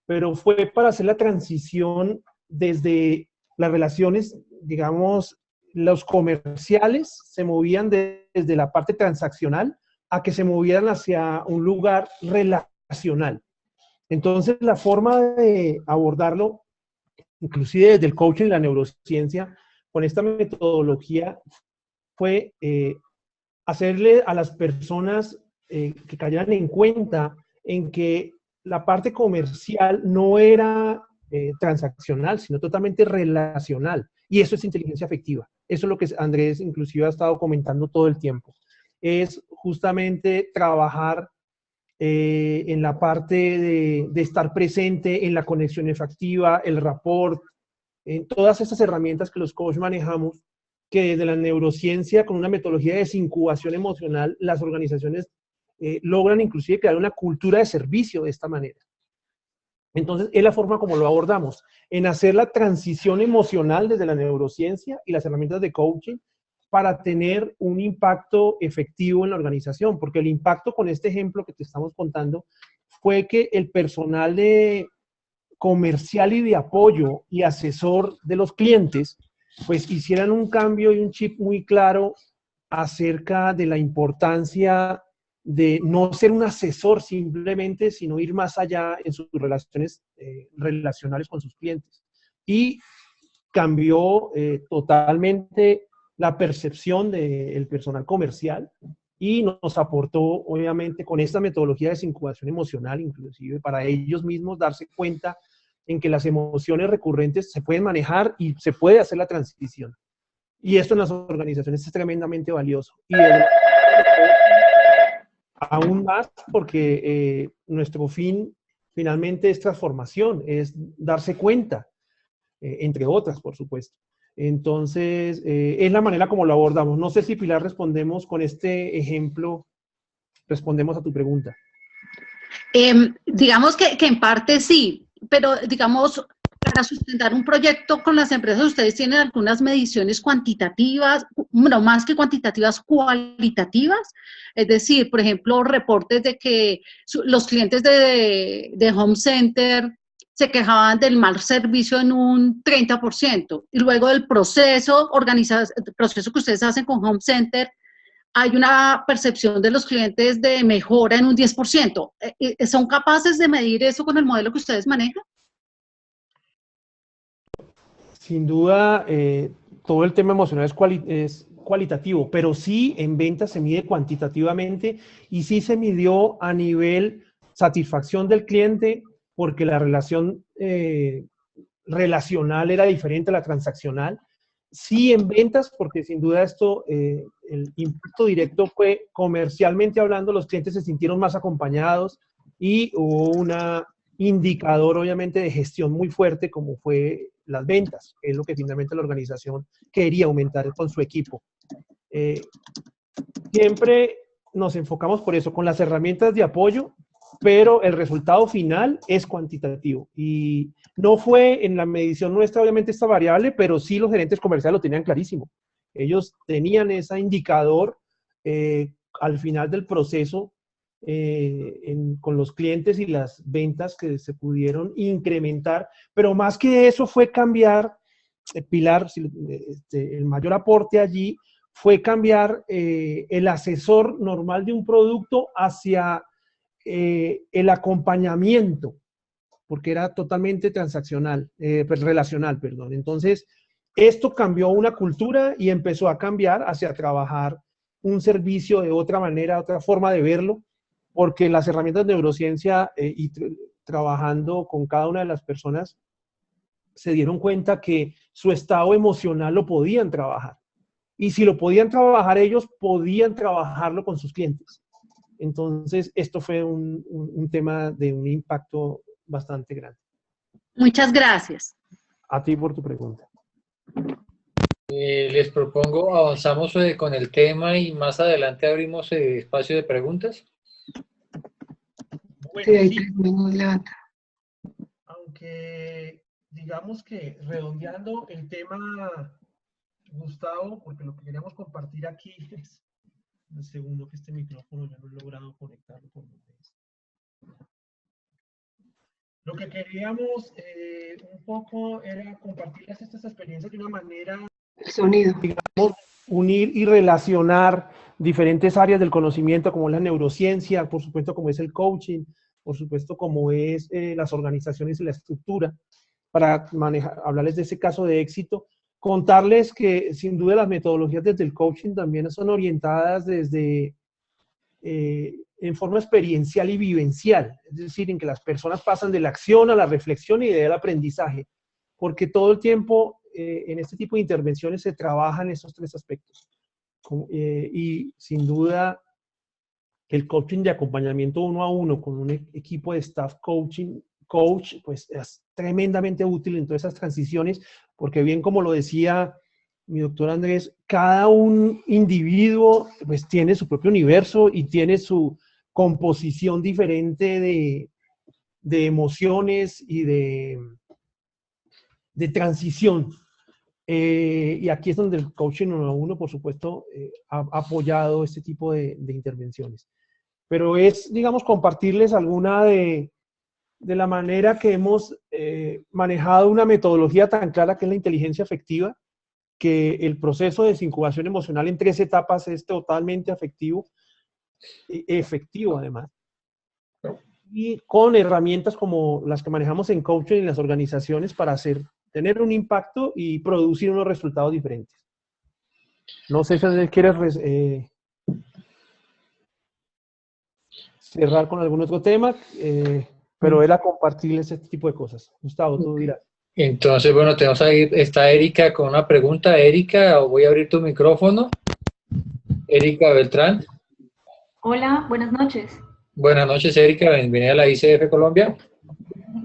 pero fue para hacer la transición desde las relaciones, digamos, los comerciales se movían desde la parte transaccional a que se movieran hacia un lugar relacional. Entonces, la forma de abordarlo, inclusive desde el coaching y la neurociencia, con esta metodología, fue hacerle a las personas que cayeran en cuenta en que la parte comercial no era transaccional, sino totalmente relacional. Y eso es inteligencia afectiva. Eso es lo que Andrés inclusive ha estado comentando todo el tiempo. Es justamente trabajar en la parte de estar presente, en la conexión afectiva, el rapport, en todas estas herramientas que los coaches manejamos, que desde la neurociencia, con una metodología de desincubación emocional, las organizaciones logran inclusive crear una cultura de servicio de esta manera. Entonces, es la forma como lo abordamos, en hacer la transición emocional desde la neurociencia y las herramientas de coaching para tener un impacto efectivo en la organización, porque el impacto con este ejemplo que te estamos contando fue que el personal de comercial y de apoyo y asesor de los clientes, pues hicieran un cambio y un chip muy claro acerca de la importancia de no ser un asesor simplemente, sino ir más allá en sus relaciones relacionales con sus clientes. Y cambió totalmente la percepción del personal comercial y nos aportó, obviamente, con esta metodología de desincubación emocional, inclusive para ellos mismos darse cuenta en que las emociones recurrentes se pueden manejar y se puede hacer la transición. Y esto en las organizaciones es tremendamente valioso. Y aún más porque nuestro fin finalmente es transformación, es darse cuenta, entre otras, por supuesto. Entonces, es la manera como lo abordamos. No sé si, Pilar, respondemos con este ejemplo, respondemos a tu pregunta. Digamos que en parte sí, pero digamos, para sustentar un proyecto con las empresas, ustedes tienen algunas mediciones cuantitativas, bueno, más que cuantitativas, cualitativas. Es decir, por ejemplo, reportes de que los clientes de Home Center se quejaban del mal servicio en un 30%, y luego del proceso, el proceso que ustedes hacen con Home Center, hay una percepción de los clientes de mejora en un 10%. ¿Son capaces de medir eso con el modelo que ustedes manejan? Sin duda, todo el tema emocional es cualitativo, pero sí en ventas se mide cuantitativamente y sí se midió a nivel satisfacción del cliente, porque la relación relacional era diferente a la transaccional. Sí en ventas, porque sin duda esto, el impacto directo fue comercialmente hablando, los clientes se sintieron más acompañados y hubo un indicador obviamente de gestión muy fuerte como fue las ventas, que es lo que finalmente la organización quería aumentar con su equipo. Siempre nos enfocamos por eso, con las herramientas de apoyo, pero el resultado final es cuantitativo. Y no fue en la medición nuestra, obviamente, esta variable, pero sí los gerentes comerciales lo tenían clarísimo. Ellos tenían ese indicador al final del proceso con los clientes y las ventas que se pudieron incrementar, pero más que eso fue cambiar, Pilar, el mayor aporte allí fue cambiar el asesor normal de un producto hacia el acompañamiento, porque era totalmente transaccional, relacional, perdón. Entonces, esto cambió una cultura y empezó a cambiar hacia trabajar un servicio de otra manera, otra forma de verlo, porque las herramientas de neurociencia y trabajando con cada una de las personas se dieron cuenta que su estado emocional lo podían trabajar. Y si lo podían trabajar ellos, podían trabajarlo con sus clientes. Entonces, esto fue un tema de un impacto bastante grande. Muchas gracias. A ti por tu pregunta. Les propongo, avanzamos con el tema y más adelante abrimos espacio de preguntas. Bueno, sí. Aunque digamos que redondeando el tema, Gustavo, porque lo que queríamos compartir aquí es, un segundo que este micrófono ya no he logrado conectarlo por donde es. Lo que queríamos un poco era compartirles estas experiencias de una manera, El sonido. digamos, unir y relacionar diferentes áreas del conocimiento como la neurociencia, por supuesto como es el coaching, por supuesto, como es las organizaciones y la estructura, para hablarles de ese caso de éxito. Contarles que sin duda las metodologías desde el coaching también son orientadas desde en forma experiencial y vivencial, es decir, en que las personas pasan de la acción a la reflexión y del aprendizaje, porque todo el tiempo en este tipo de intervenciones se trabajan esos tres aspectos. Y sin duda el coaching de acompañamiento uno a uno con un equipo de staff coach, pues es tremendamente útil en todas esas transiciones, porque bien como lo decía mi doctor Andrés, cada un individuo pues tiene su propio universo y tiene su composición diferente de emociones y de transición. Y aquí es donde el coaching uno a uno, por supuesto, ha apoyado este tipo de intervenciones. Pero es, digamos, compartirles alguna de la manera que hemos manejado una metodología tan clara que es la inteligencia afectiva, que el proceso de desincubación emocional en 3 etapas es totalmente efectivo además. Y con herramientas como las que manejamos en coaching en las organizaciones para tener un impacto y producir unos resultados diferentes. No sé si quieres cerrar con algún otro tema, pero era compartirles este tipo de cosas. Gustavo, tú dirás. Entonces, bueno, tenemos ahí, está Erika con una pregunta. Erika, voy a abrir tu micrófono. Erika Beltrán. Hola, buenas noches. Buenas noches, Erika. Bienvenida a la ICF Colombia.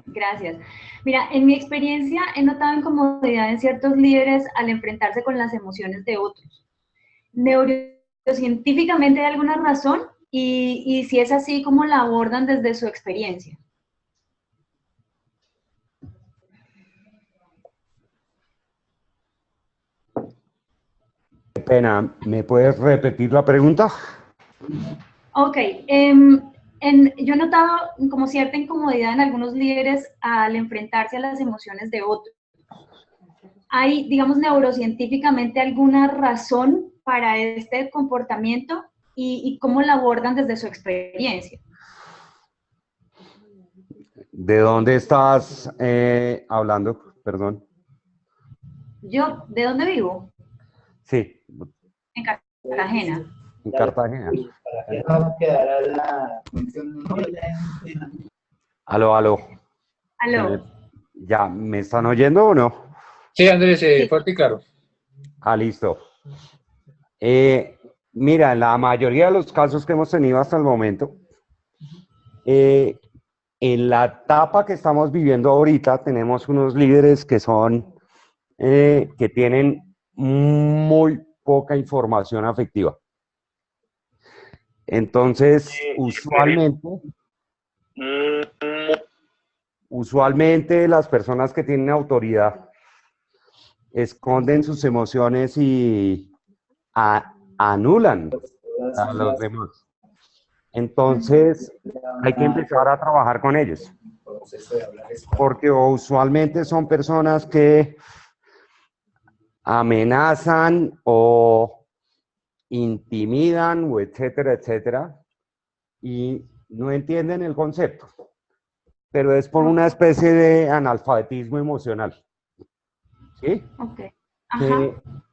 Gracias. Mira, en mi experiencia he notado incomodidad en ciertos líderes al enfrentarse con las emociones de otros. Neurocientíficamente, ¿hay alguna razón? Y si es así, ¿cómo la abordan desde su experiencia? Qué pena, ¿me puedes repetir la pregunta? Ok, yo he notado como cierta incomodidad en algunos líderes al enfrentarse a las emociones de otros. ¿Hay, digamos, neurocientíficamente alguna razón para este comportamiento y cómo la abordan desde su experiencia? ¿De dónde estás hablando? Perdón. ¿Yo? ¿De dónde vivo? Sí. En Cartagena. En Cartagena. Aló, aló. Aló. ¿Ya me están oyendo o no? Sí, Andrés, fuerte y claro. Listo. Mira, en la mayoría de los casos que hemos tenido hasta el momento, en la etapa que estamos viviendo ahorita, tenemos unos líderes que son, que tienen muy poca información afectiva. Entonces, usualmente las personas que tienen autoridad esconden sus emociones y anulan a los demás. Entonces, hay que empezar a trabajar con ellos. Porque usualmente son personas que amenazan o intimidan o etcétera, etcétera, y no entienden el concepto. Pero es por una especie de analfabetismo emocional. ¿Sí? Okay.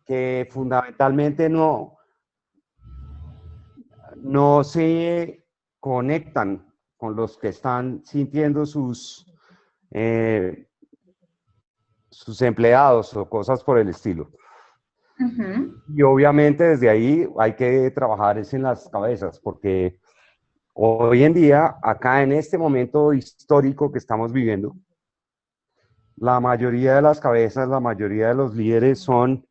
Que fundamentalmente no se conectan con los que están sintiendo sus empleados o cosas por el estilo. Y obviamente desde ahí hay que trabajar es en las cabezas, porque hoy en día, acá en este momento histórico que estamos viviendo, la mayoría de las cabezas, la mayoría de los líderes son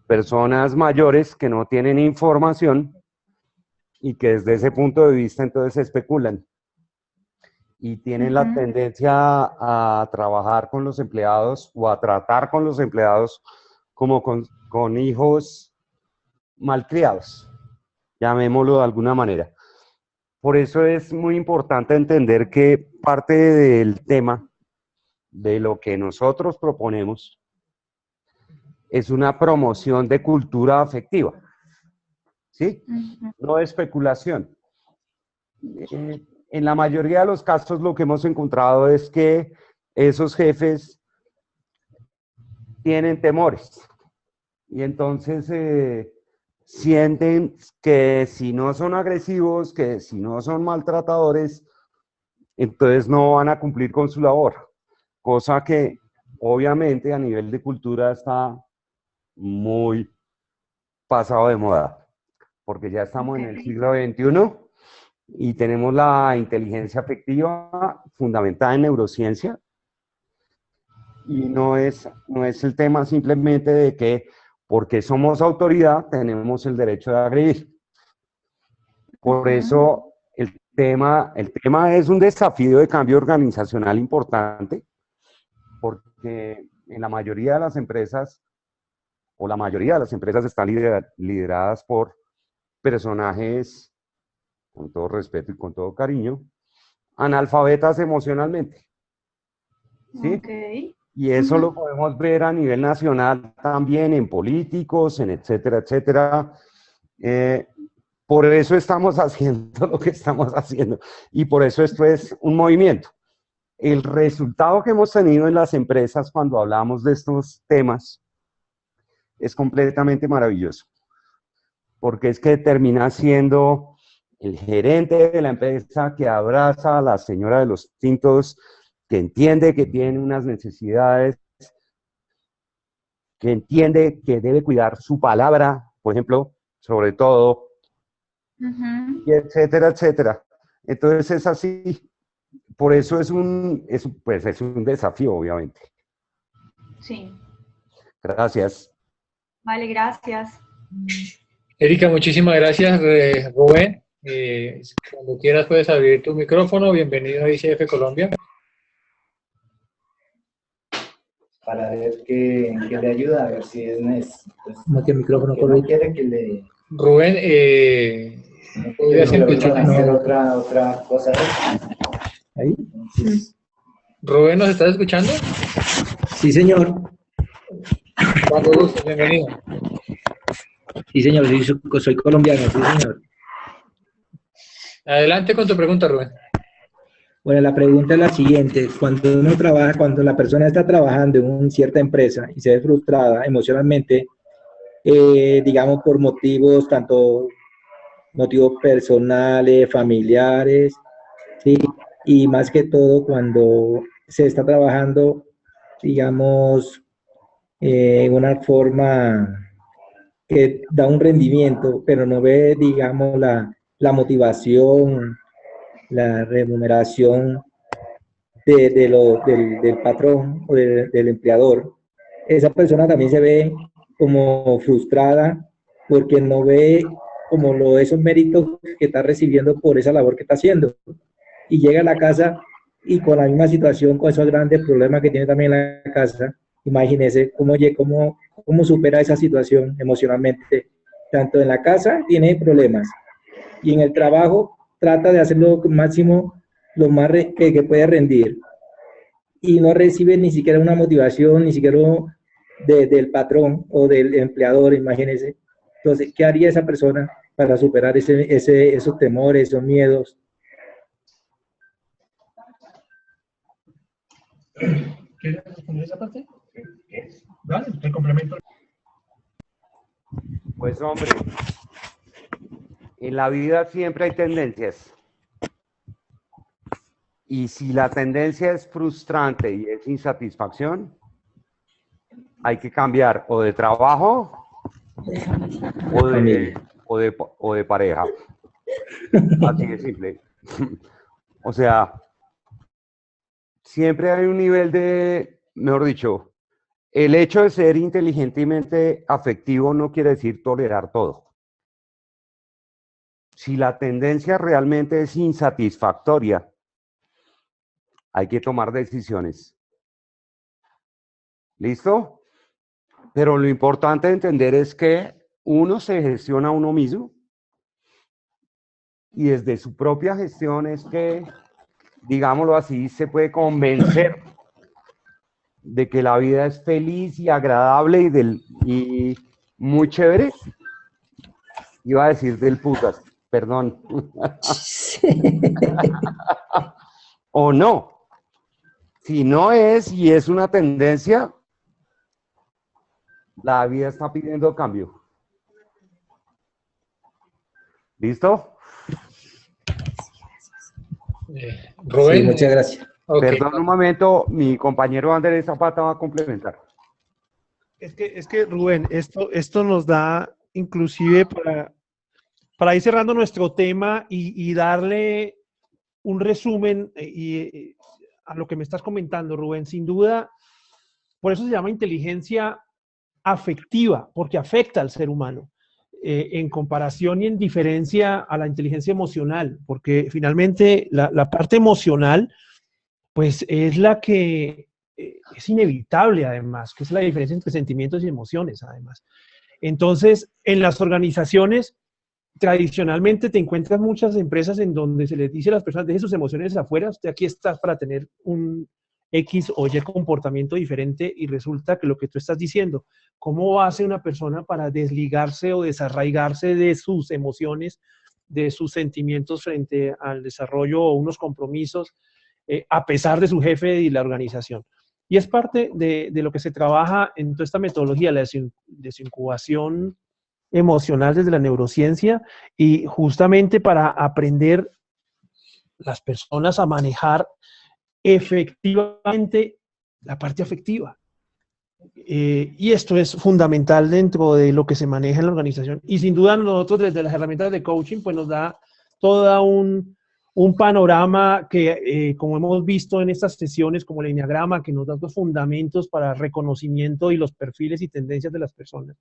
personas mayores que no tienen información y que desde ese punto de vista entonces especulan y tienen la tendencia a trabajar con los empleados o a tratar con los empleados como con hijos malcriados, llamémoslo de alguna manera. Por eso es muy importante entender que parte del tema de lo que nosotros proponemos es una promoción de cultura afectiva, ¿sí? No de especulación. en la mayoría de los casos lo que hemos encontrado es que esos jefes tienen temores y entonces sienten que si no son agresivos, que si no son maltratadores, entonces no van a cumplir con su labor, cosa que obviamente a nivel de cultura está muy pasado de moda, porque ya estamos en el siglo XXI y tenemos la inteligencia afectiva fundamentada en neurociencia, y no es el tema simplemente de que porque somos autoridad tenemos el derecho de agredir. Por eso el tema es un desafío de cambio organizacional importante, porque en la mayoría de las empresas, o la mayoría de las empresas están lideradas por personajes, con todo respeto y con todo cariño, analfabetas emocionalmente. ¿Sí? Okay. Y eso lo podemos ver a nivel nacional también, en políticos, en etcétera, etcétera. Por eso estamos haciendo lo que estamos haciendo. Y por eso esto es un movimiento. El resultado que hemos tenido en las empresas cuando hablamos de estos temas es completamente maravilloso. Porque es que termina siendo el gerente de la empresa que abraza a la señora de los tintos, que entiende que tiene unas necesidades, que entiende que debe cuidar su palabra, por ejemplo, sobre todo, y etcétera, etcétera. Entonces es así. Por eso es un desafío, obviamente. Sí. Gracias. Vale, gracias. Erika, muchísimas gracias. Rubén, cuando quieras puedes abrir tu micrófono. Bienvenido a ICF Colombia. Para ver en qué le ayuda, a ver si es pues, No tiene micrófono que no quiere que le... Rubén, ¿podrías hacer otra cosa? ¿Ahí? Entonces, Rubén, ¿nos estás escuchando? Sí, señor. Cuando guste, bienvenido. Sí, señor, soy colombiano, sí, señor. Adelante con tu pregunta, Rubén. Bueno, la pregunta es la siguiente. Cuando uno trabaja, cuando la persona está trabajando en una cierta empresa y se ve frustrada emocionalmente, digamos por motivos, tanto motivos personales, familiares, ¿sí? Y más que todo cuando se está trabajando, digamos, en una forma que da un rendimiento, pero no ve, digamos, la motivación, la remuneración del patrón o del empleador. Esa persona también se ve como frustrada porque no ve como esos méritos que está recibiendo por esa labor que está haciendo. Y llega a la casa y con la misma situación, con esos grandes problemas que tiene también la casa, imagínese cómo supera esa situación emocionalmente. Tanto en la casa tiene problemas y en el trabajo trata de hacerlo máximo, lo más que puede rendir. Y no recibe ni siquiera una motivación, ni siquiera del patrón o del empleador, imagínense. Entonces, ¿qué haría esa persona para superar esos temores, esos miedos? ¿Quieres responder esa parte? Dale, te complemento. Pues hombre, en la vida siempre hay tendencias. Y si la tendencia es frustrante y es insatisfacción, hay que cambiar o de trabajo o de pareja. Así de simple. O sea, siempre hay un nivel de, mejor dicho, el hecho de ser inteligentemente afectivo no quiere decir tolerar todo. Si la tendencia realmente es insatisfactoria, hay que tomar decisiones. ¿Listo? Pero lo importante de entender es que uno se gestiona a uno mismo y desde su propia gestión es que, digámoslo así, se puede convencer de que la vida es feliz y agradable y muy chévere. Iba a decir del putas, perdón. O no. Si no es y es una tendencia, la vida está pidiendo cambio. ¿Listo? Rubén. Sí, muchas gracias. Okay. Perdón un momento, mi compañero Andrés Zapata va a complementar. Es que Rubén, esto nos da inclusive para ir cerrando nuestro tema y darle un resumen a lo que me estás comentando, Rubén. Sin duda, por eso se llama inteligencia afectiva, porque afecta al ser humano, en comparación y en diferencia a la inteligencia emocional, porque finalmente la parte emocional, pues es la que es inevitable además, que es la diferencia entre sentimientos y emociones además. Entonces, en las organizaciones, tradicionalmente te encuentras muchas empresas en donde se les dice a las personas, deje sus emociones afuera, usted aquí está para tener un X o Y comportamiento diferente, y resulta que lo que tú estás diciendo, ¿cómo hace una persona para desligarse o desarraigarse de sus emociones, de sus sentimientos frente al desarrollo o unos compromisos, a pesar de su jefe y la organización? Y es parte de lo que se trabaja en toda esta metodología, la desincubación emocional desde la neurociencia, y justamente para aprender las personas a manejar efectivamente la parte afectiva. Y esto es fundamental dentro de lo que se maneja en la organización. Y sin duda nosotros desde las herramientas de coaching pues nos da todo un panorama que, como hemos visto en estas sesiones, como el enneagrama, que nos da los fundamentos para reconocimiento y los perfiles y tendencias de las personas,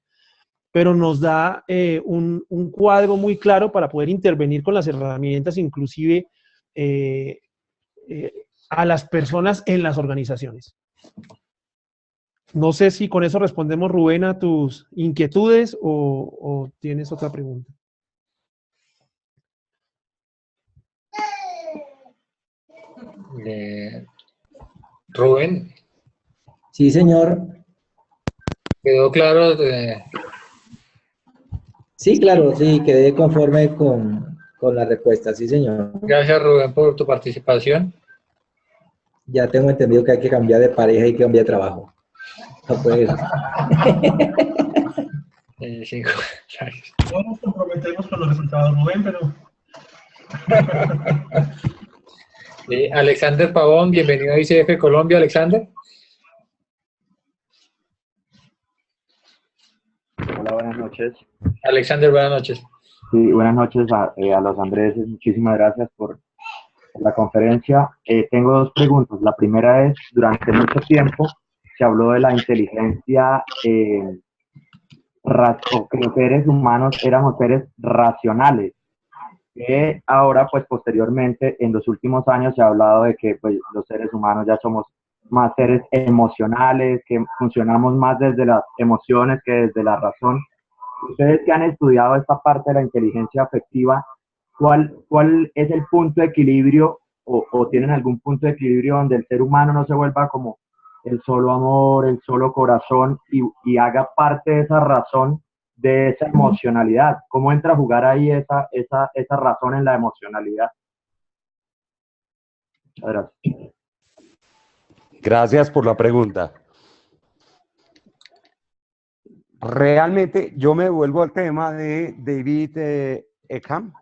pero nos da un cuadro muy claro para poder intervenir con las herramientas, inclusive a las personas en las organizaciones. No sé si con eso respondemos, Rubén, a tus inquietudes o tienes otra pregunta. Rubén. Sí, señor. ¿Quedó claro? Sí, claro, sí, quedé conforme con la respuesta, sí, señor. Gracias, Rubén, por tu participación. Ya tengo entendido que hay que cambiar de pareja y que cambiar de trabajo. No puede ser. Sí. No nos comprometemos con los resultados, Rubén, pero... Alexander Pavón, bienvenido a ICF Colombia, Alexander. Hola, buenas noches. Alexander, buenas noches. Sí, buenas noches a los Andréses. Muchísimas gracias por la conferencia. Tengo dos preguntas. La primera es, durante mucho tiempo se habló de la inteligencia, o que los seres humanos éramos seres racionales. Ahora, pues posteriormente, en los últimos años se ha hablado de que pues, los seres humanos ya somos más seres emocionales, que funcionamos más desde las emociones que desde la razón. Ustedes que han estudiado esta parte de la inteligencia afectiva, ¿cuál es el punto de equilibrio o tienen algún punto de equilibrio donde el ser humano no se vuelva como el solo amor, el solo corazón y haga parte de esa razón, de esa emocionalidad? ¿Cómo entra a jugar ahí esa razón en la emocionalidad? Gracias. Gracias por la pregunta. Realmente yo me vuelvo al tema de David Eckham,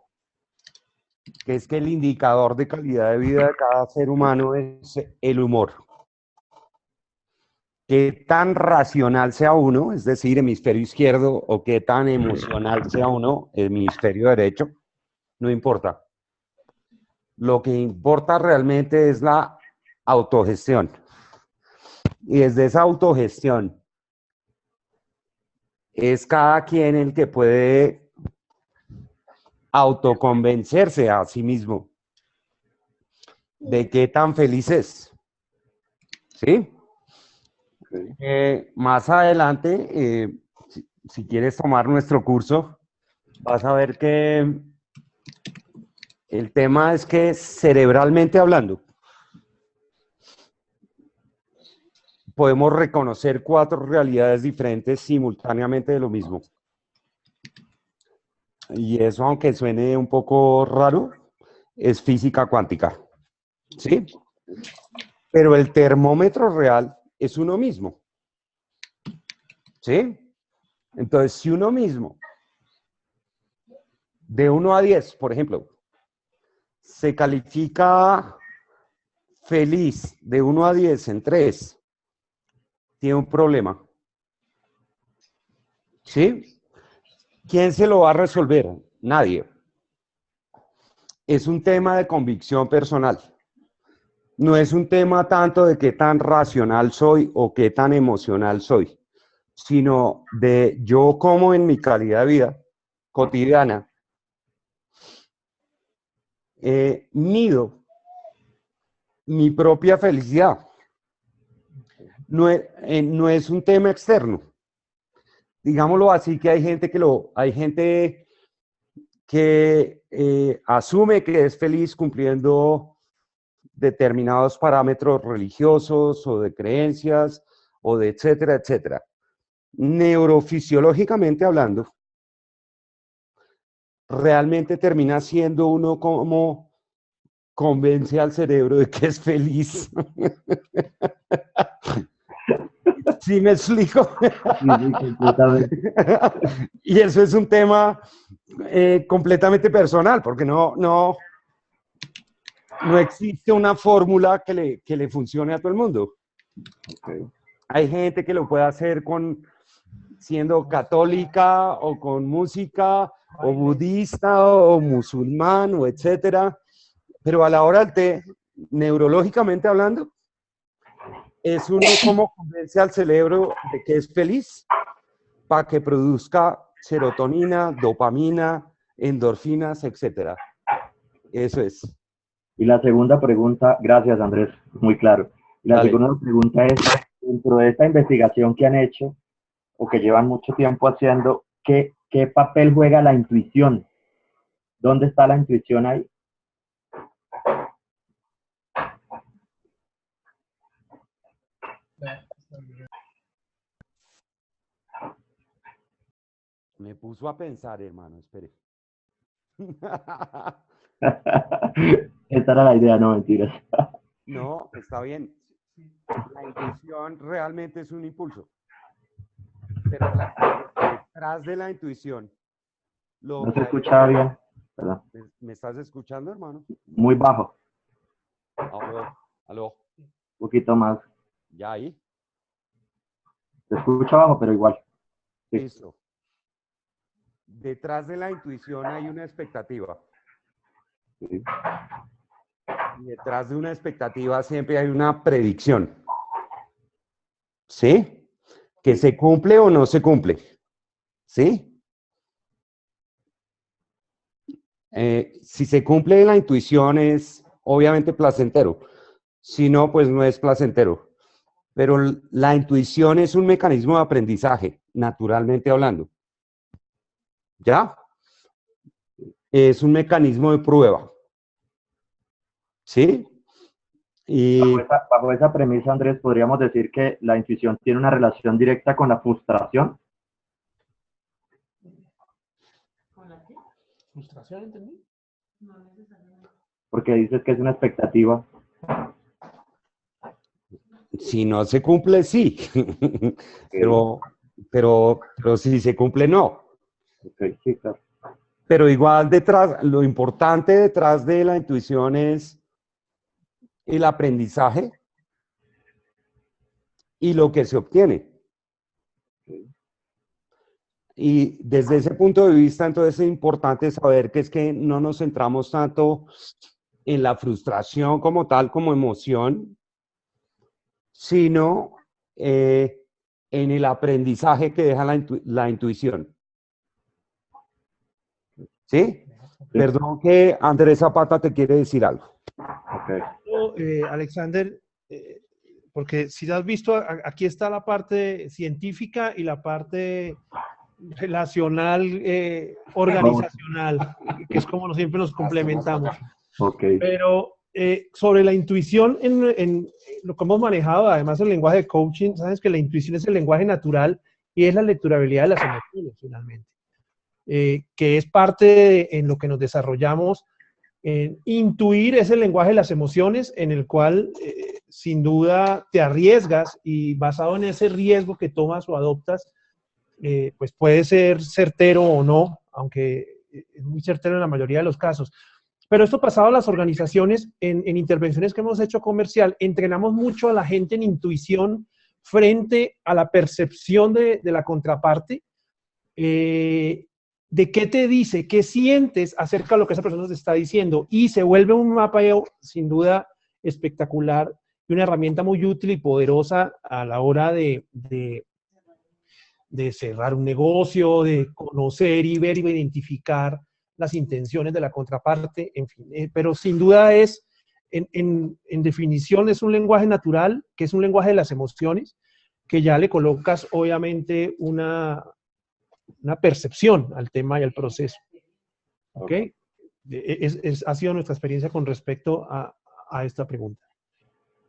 que es que el indicador de calidad de vida de cada ser humano es el humor. Qué tan racional sea uno, es decir, hemisferio izquierdo, o qué tan emocional sea uno, hemisferio derecho, no importa. Lo que importa realmente es la autogestión. Y desde esa autogestión es cada quien el que puede autoconvencerse a sí mismo de qué tan feliz es. ¿Sí? Okay. Más adelante, si quieres tomar nuestro curso, vas a ver que el tema es que cerebralmente hablando, podemos reconocer 4 realidades diferentes simultáneamente de lo mismo. y eso, aunque suene un poco raro, es física cuántica, ¿sí? Pero el termómetro real es uno mismo, ¿sí? Entonces, si uno mismo, de 1 a 10, por ejemplo, se califica feliz de 1 a 10 en 3, tiene un problema, ¿sí? ¿Quién se lo va a resolver? Nadie. Es un tema de convicción personal. No es un tema tanto de qué tan racional soy o qué tan emocional soy, sino de yo como en mi calidad de vida cotidiana mido mi propia felicidad. No es un tema externo. Digámoslo así, que hay gente que asume que es feliz cumpliendo determinados parámetros religiosos o de creencias o de etcétera, etcétera. Neurofisiológicamente hablando, realmente termina siendo uno como convence al cerebro de que es feliz. ¿Sí me explico? Sí, completamente. Y eso es un tema completamente personal, porque no existe una fórmula que le funcione a todo el mundo. Okay. Hay gente que lo puede hacer siendo católica o con música o budista o musulmán o etcétera, pero a la hora de neurológicamente hablando, es uno como convence al cerebro de que es feliz para que produzca serotonina, dopamina, endorfinas, etcétera. Eso es. Y la segunda pregunta, gracias Andrés, muy claro. Y la Dale. segunda pregunta es, dentro de esta investigación que han hecho, o que llevan mucho tiempo haciendo, ¿qué papel juega la intuición? ¿Dónde está la intuición ahí? Me puso a pensar, hermano, espere. Esta era la idea, no mentiras. No, está bien. La intuición realmente es un impulso. Pero detrás de la intuición... No se escucha bien. ¿Verdad? ¿Me estás escuchando, hermano? Muy bajo. Aló. Un poquito más. ¿Ya ahí? Se escucha bajo, pero igual. Sí. Listo. Detrás de la intuición hay una expectativa. Sí. Y detrás de una expectativa siempre hay una predicción. ¿Sí? Que se cumple o no se cumple. ¿Sí? Si se cumple la intuición es obviamente placentero. Si no, pues no es placentero. Pero la intuición es un mecanismo de aprendizaje, naturalmente hablando. ¿Ya? Es un mecanismo de prueba. ¿Sí? Y bajo esa premisa, Andrés, podríamos decir que la intuición tiene una relación directa con la frustración. ¿Con la qué? ¿Frustración, entendí? No necesariamente. Porque dices que es una expectativa. si no se cumple, sí. pero si se cumple, no. Okay, sí, claro. Pero igual detrás, lo importante detrás de la intuición es el aprendizaje y lo que se obtiene. Y desde ese punto de vista, entonces es importante saber que es que no nos centramos tanto en la frustración como tal, como emoción, sino en el aprendizaje que deja la intuición. ¿Sí? Perdón que Andrés Zapata te quiere decir algo. Okay. Alexander, porque si has visto, aquí está la parte científica y la parte relacional, organizacional, que es como siempre nos complementamos. Okay. Pero sobre la intuición, en lo que hemos manejado, además el lenguaje de coaching, sabes que la intuición es el lenguaje natural y es la lecturabilidad de las emociones, finalmente. que es parte en lo que nos desarrollamos. Intuir es el lenguaje de las emociones, en el cual sin duda te arriesgas, y basado en ese riesgo que tomas o adoptas, pues puede ser certero o no, aunque es muy certero en la mayoría de los casos. Pero esto pasado a las organizaciones, en intervenciones que hemos hecho comercial, entrenamos mucho a la gente en intuición frente a la percepción de la contraparte, de qué te dice, qué sientes acerca de lo que esa persona te está diciendo, y se vuelve un mapeo sin duda espectacular y una herramienta muy útil y poderosa a la hora de cerrar un negocio, de conocer y ver y identificar las intenciones de la contraparte, en fin. Pero sin duda es, en definición, es un lenguaje natural, que es un lenguaje de las emociones, que ya le colocas obviamente una percepción al tema y al proceso. ¿Ok? Ha sido nuestra experiencia con respecto a esta pregunta.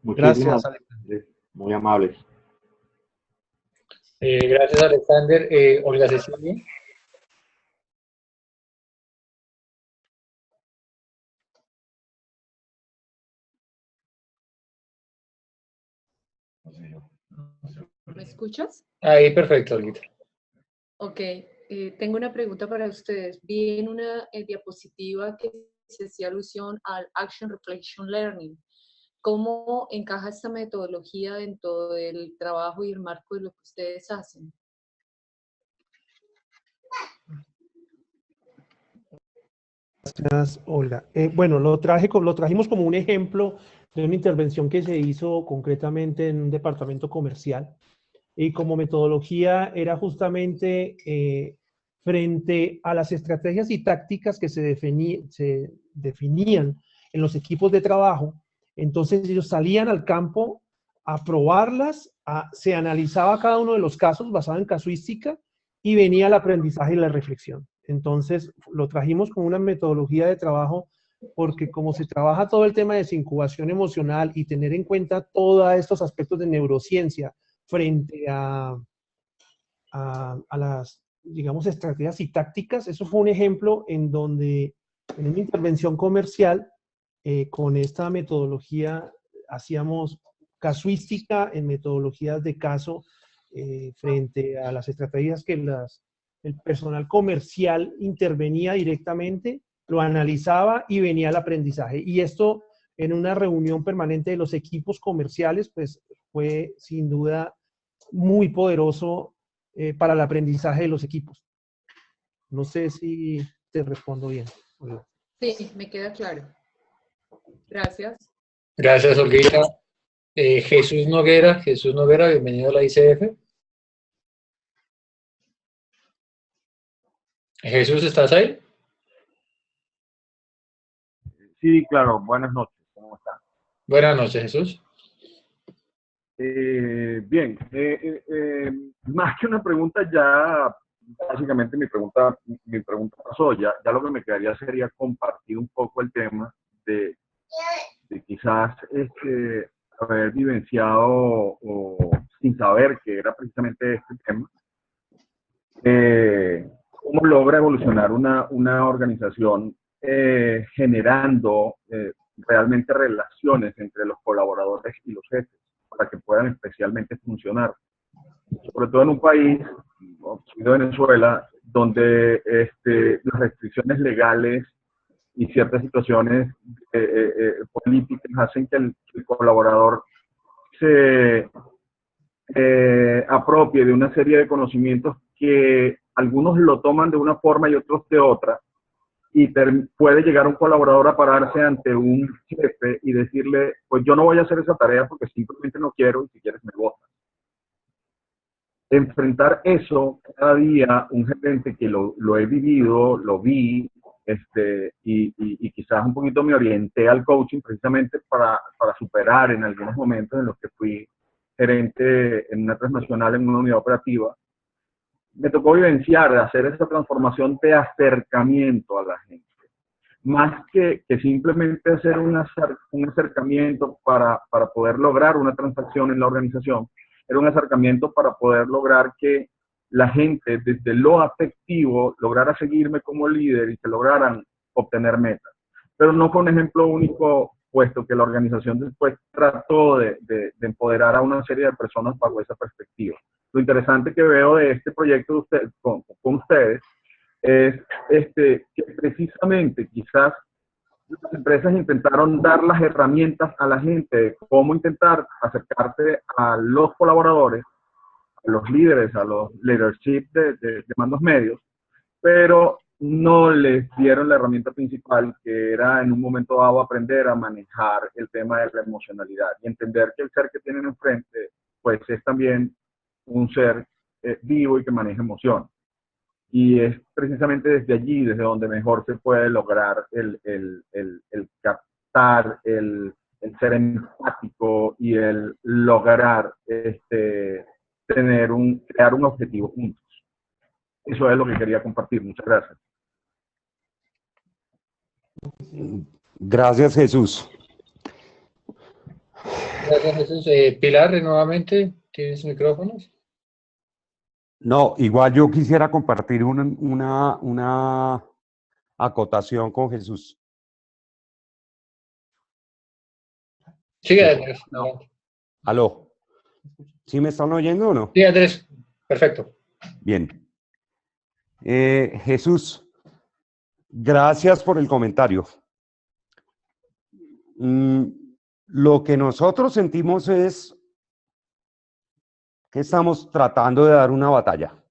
Muchísimas Gracias, Alexander. Muy amables. Gracias, Alexander. Olga Cecilia. ¿Me escuchas? Ahí, perfecto, Olguita. Ok, tengo una pregunta para ustedes. Vi en una diapositiva que se hacía alusión al Action Reflection Learning. ¿Cómo encaja esta metodología dentro del trabajo y el marco de lo que ustedes hacen? Gracias, Olga. Bueno, lo trajimos como un ejemplo de una intervención que se hizo concretamente en un departamento comercial. Y como metodología era justamente frente a las estrategias y tácticas que se definían en los equipos de trabajo. Entonces ellos salían al campo a probarlas, se analizaba cada uno de los casos basado en casuística, y venía el aprendizaje y la reflexión. Entonces lo trajimos como una metodología de trabajo, porque como se trabaja todo el tema de desincubación emocional y tener en cuenta todos estos aspectos de neurociencia frente a las, digamos, estrategias y tácticas, eso fue un ejemplo en donde en una intervención comercial, con esta metodología hacíamos casuística en metodologías de caso frente a las estrategias que el personal comercial intervenía directamente, lo analizaba y venía el aprendizaje. Y esto en una reunión permanente de los equipos comerciales, pues fue sin duda muy poderoso para el aprendizaje de los equipos. No sé si te respondo bien. Sí, me queda claro. Gracias. Gracias, Olguita. Jesús Noguera, bienvenido a la ICF. Jesús, ¿estás ahí? Sí, claro. Buenas noches. ¿Cómo están? Buenas noches, Jesús. Bien. Más que una pregunta, ya básicamente mi pregunta pasó. Ya lo que me quedaría sería compartir un poco el tema de quizás haber vivenciado o sin saber que era precisamente este tema. ¿Cómo logra evolucionar una organización generando realmente relaciones entre los colaboradores y los jefes para que puedan especialmente funcionar? Sobre todo en un país, como Venezuela, donde las restricciones legales y ciertas situaciones políticas hacen que el colaborador se apropie de una serie de conocimientos que algunos lo toman de una forma y otros de otra, y puede llegar un colaborador a pararse ante un jefe y decirle, pues yo no voy a hacer esa tarea porque simplemente no quiero y si quieres me botas. Enfrentar eso cada día, un gerente que lo he vivido, lo vi, y quizás un poquito me orienté al coaching precisamente para superar en algunos momentos en los que fui gerente en una transnacional, en una unidad operativa. Me tocó vivenciar, hacer esa transformación de acercamiento a la gente. Más que simplemente hacer un acercamiento para poder lograr una transacción en la organización, era un acercamiento para poder lograr que la gente desde lo afectivo lograra seguirme como líder y que lograran obtener metas. Pero no fue un ejemplo único, puesto que la organización después trató de empoderar a una serie de personas bajo esa perspectiva. Lo interesante que veo de este proyecto de usted, con ustedes es que precisamente quizás las empresas intentaron dar las herramientas a la gente de cómo intentar acercarse a los colaboradores, a los líderes, a los leadership de mandos medios, pero no les dieron la herramienta principal, que era en un momento dado aprender a manejar el tema de la emocionalidad y entender que el ser que tienen enfrente pues es también un ser vivo y que maneja emociones. Y es precisamente desde allí, desde donde mejor se puede lograr el captar, el ser empático y el lograr crear un objetivo juntos. Eso es lo que quería compartir. Muchas gracias. Gracias, Jesús. Gracias, Jesús. Pilar, nuevamente, ¿tienes micrófonos? No, igual yo quisiera compartir una acotación con Jesús. Sigue, Andrés. ¿Aló? ¿Sí me están oyendo o no? Sí, Andrés. Perfecto. Bien. Jesús, gracias por el comentario. Lo que nosotros sentimos es que estamos tratando de dar una batalla.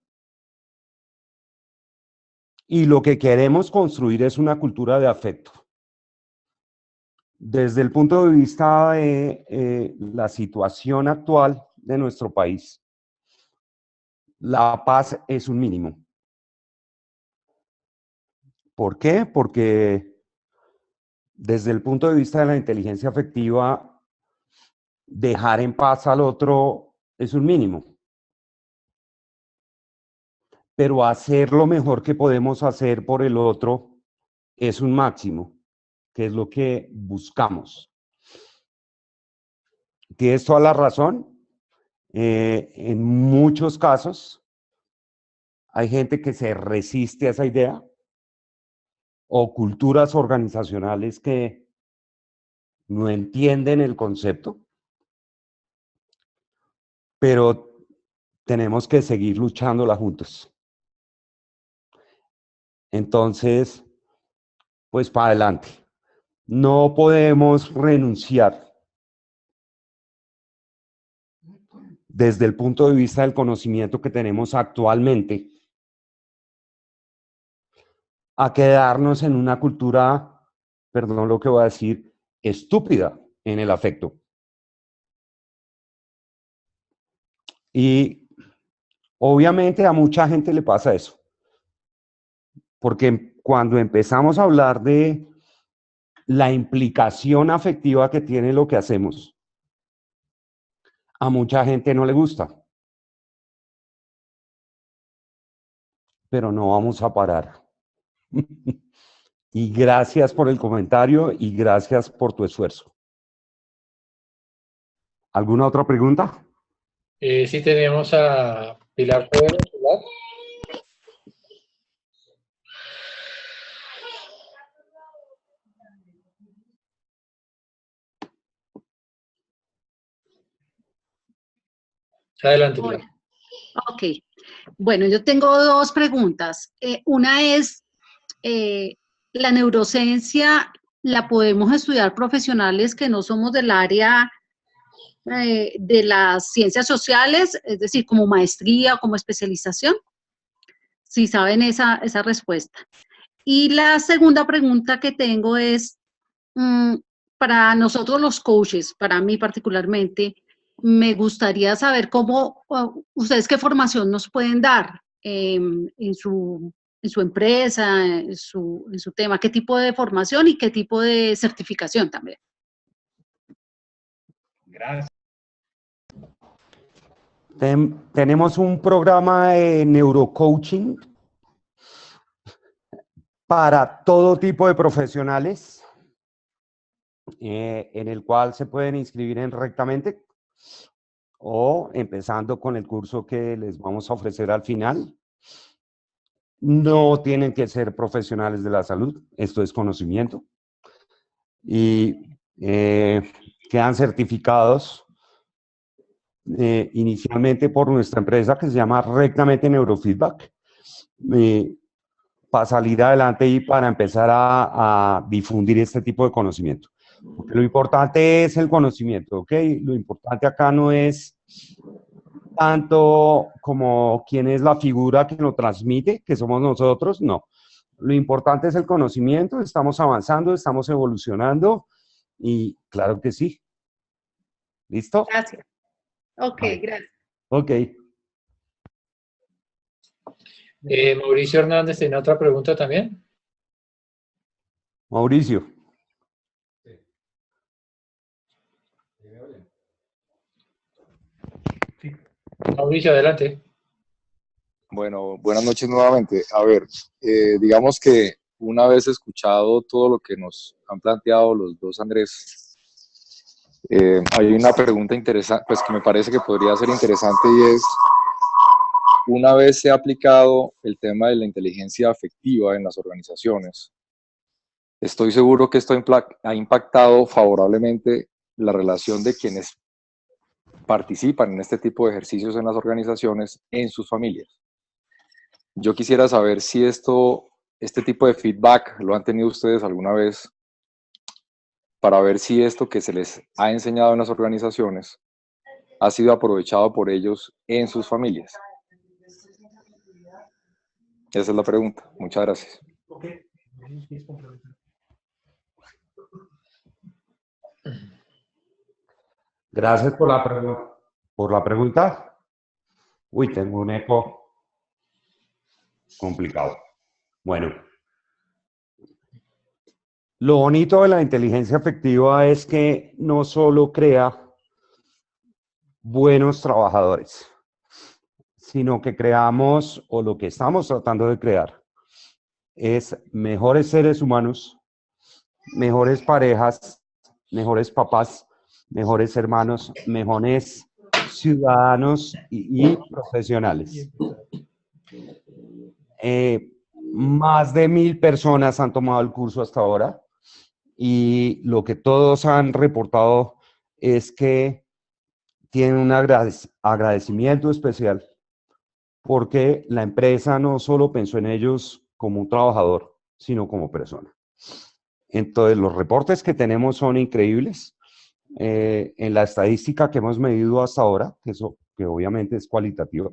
Y lo que queremos construir es una cultura de afecto. Desde el punto de vista de la situación actual de nuestro país, la paz es un mínimo. ¿Por qué? Porque desde el punto de vista de la inteligencia afectiva, dejar en paz al otro es un mínimo. Pero hacer lo mejor que podemos hacer por el otro es un máximo, que es lo que buscamos. Tienes toda la razón. En muchos casos hay gente que se resiste a esa idea, o culturas organizacionales que no entienden el concepto, pero tenemos que seguir luchándola juntos. Entonces, pues para adelante. No podemos renunciar desde el punto de vista del conocimiento que tenemos actualmente a quedarnos en una cultura, perdón lo que voy a decir, estúpida en el afecto. Y obviamente a mucha gente le pasa eso. Porque cuando empezamos a hablar de la implicación afectiva que tiene lo que hacemos, a mucha gente no le gusta. Pero no vamos a parar. Y gracias por el comentario y gracias por tu esfuerzo. ¿Alguna otra pregunta? Sí, tenemos a Pilar. Pilar. Adelante, Pilar. Ok. Bueno, yo tengo dos preguntas. Una es, la neurociencia la podemos estudiar profesionales que no somos del área de las ciencias sociales, es decir, como maestría o como especialización. Si saben esa respuesta. Y la segunda pregunta que tengo es, para nosotros los coaches, para mí particularmente, me gustaría saber cómo, ustedes qué formación nos pueden dar en su empresa, en su tema, qué tipo de formación y qué tipo de certificación también. Gracias. Tenemos un programa de neurocoaching para todo tipo de profesionales, en el cual se pueden inscribir en Rectamente o empezando con el curso que les vamos a ofrecer al final. No tienen que ser profesionales de la salud, esto es conocimiento. Y quedan certificados inicialmente por nuestra empresa que se llama Rectamente Neurofeedback, para salir adelante y para empezar a difundir este tipo de conocimiento. Porque lo importante es el conocimiento, ¿ok? Lo importante acá no es tanto como quién es la figura que lo transmite, que somos nosotros, no. Lo importante es el conocimiento, estamos avanzando, estamos evolucionando y claro que sí. ¿Listo? Gracias. Ok, Vale. gracias. Ok. Mauricio Hernández tiene otra pregunta también. Mauricio. Mauricio, adelante. Bueno, buenas noches nuevamente. A ver, digamos que una vez escuchado todo lo que nos han planteado los dos Andrés, hay una pregunta interesante, pues que me parece que podría ser interesante y es, una vez se ha aplicado el tema de la inteligencia afectiva en las organizaciones, estoy seguro que esto ha impactado favorablemente la relación de quienes participan en este tipo de ejercicios en las organizaciones en sus familias. Yo quisiera saber si este tipo de feedback lo han tenido ustedes alguna vez para ver si esto que se les ha enseñado en las organizaciones ha sido aprovechado por ellos en sus familias. Esa es la pregunta. Muchas gracias. Gracias por la pregunta. Uy, tengo un eco complicado. Bueno, lo bonito de la inteligencia afectiva es que no solo crea buenos trabajadores, sino que creamos, o lo que estamos tratando de crear, es mejores seres humanos, mejores parejas, mejores papás, mejores hermanos, mejores ciudadanos y profesionales. Más de 1000 personas han tomado el curso hasta ahora y lo que todos han reportado es que tienen un agradecimiento especial porque la empresa no solo pensó en ellos como un trabajador, sino como persona. Entonces, los reportes que tenemos son increíbles. En la estadística que hemos medido hasta ahora, que obviamente es cualitativa,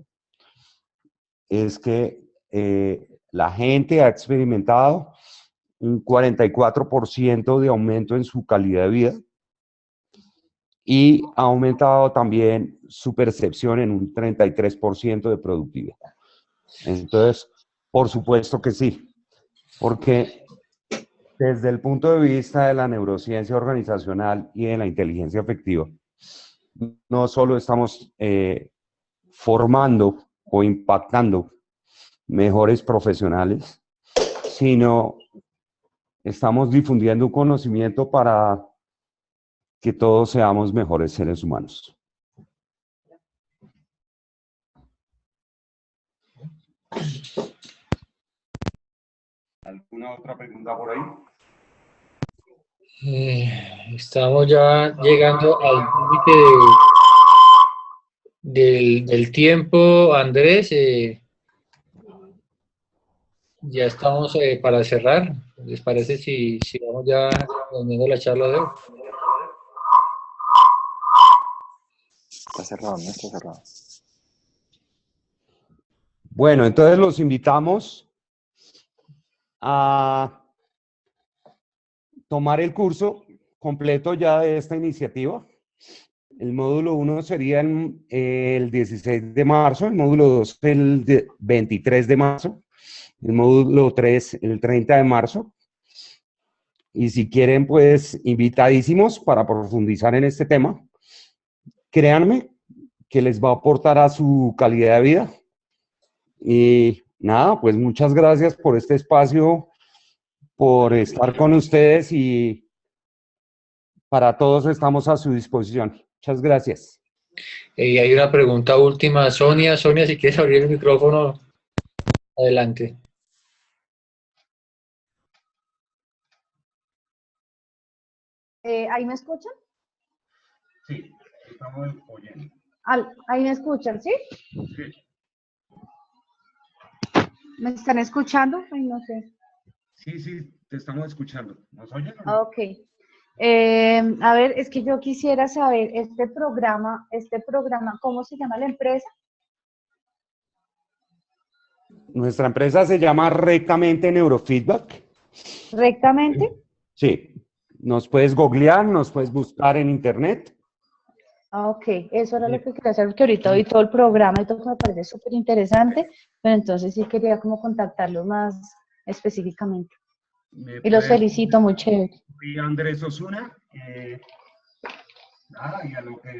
es que la gente ha experimentado un 44% de aumento en su calidad de vida y ha aumentado también su percepción en un 33% de productividad. Entonces, por supuesto que sí, porque desde el punto de vista de la neurociencia organizacional y de la inteligencia afectiva, no solo estamos formando o impactando mejores profesionales, sino estamos difundiendo un conocimiento para que todos seamos mejores seres humanos. ¿Alguna otra pregunta por ahí? Estamos ya llegando al límite del tiempo, Andrés. Ya estamos para cerrar. ¿Les parece si vamos ya terminando la charla de hoy? Está cerrado, no está cerrado. Bueno, entonces los invitamos a tomar el curso completo ya de esta iniciativa. El módulo 1 sería el 16 de marzo, el módulo 2 el 23 de marzo, el módulo 3 el 30 de marzo. Y si quieren, pues, invitadísimos para profundizar en este tema. Créanme que les va a aportar a su calidad de vida. Y nada, pues muchas gracias por este espacio, por estar con ustedes y para todos estamos a su disposición. Muchas gracias. Hay una pregunta última, Sonia. Sonia, si quieres abrir el micrófono, adelante. ¿Ahí me escuchan? Sí, estamos oyendo. ¿Ahí me escuchan, sí? Sí. ¿Me están escuchando? Ay, no sé. Sí, te estamos escuchando. ¿Nos oyen o no? Ah, ok. A ver, es que yo quisiera saber, este programa, ¿cómo se llama la empresa? Nuestra empresa se llama Rectamente Neurofeedback. ¿Rectamente? Sí. Nos puedes googlear, nos puedes buscar en internet. Ah, ok, eso era lo que quería hacer, porque ahorita vi todo el programa y todo me parece súper interesante, pero entonces sí quería como contactarlos más específicamente. Y los felicito, muy chévere. Soy Andrés Osuna. Nada, y a lo que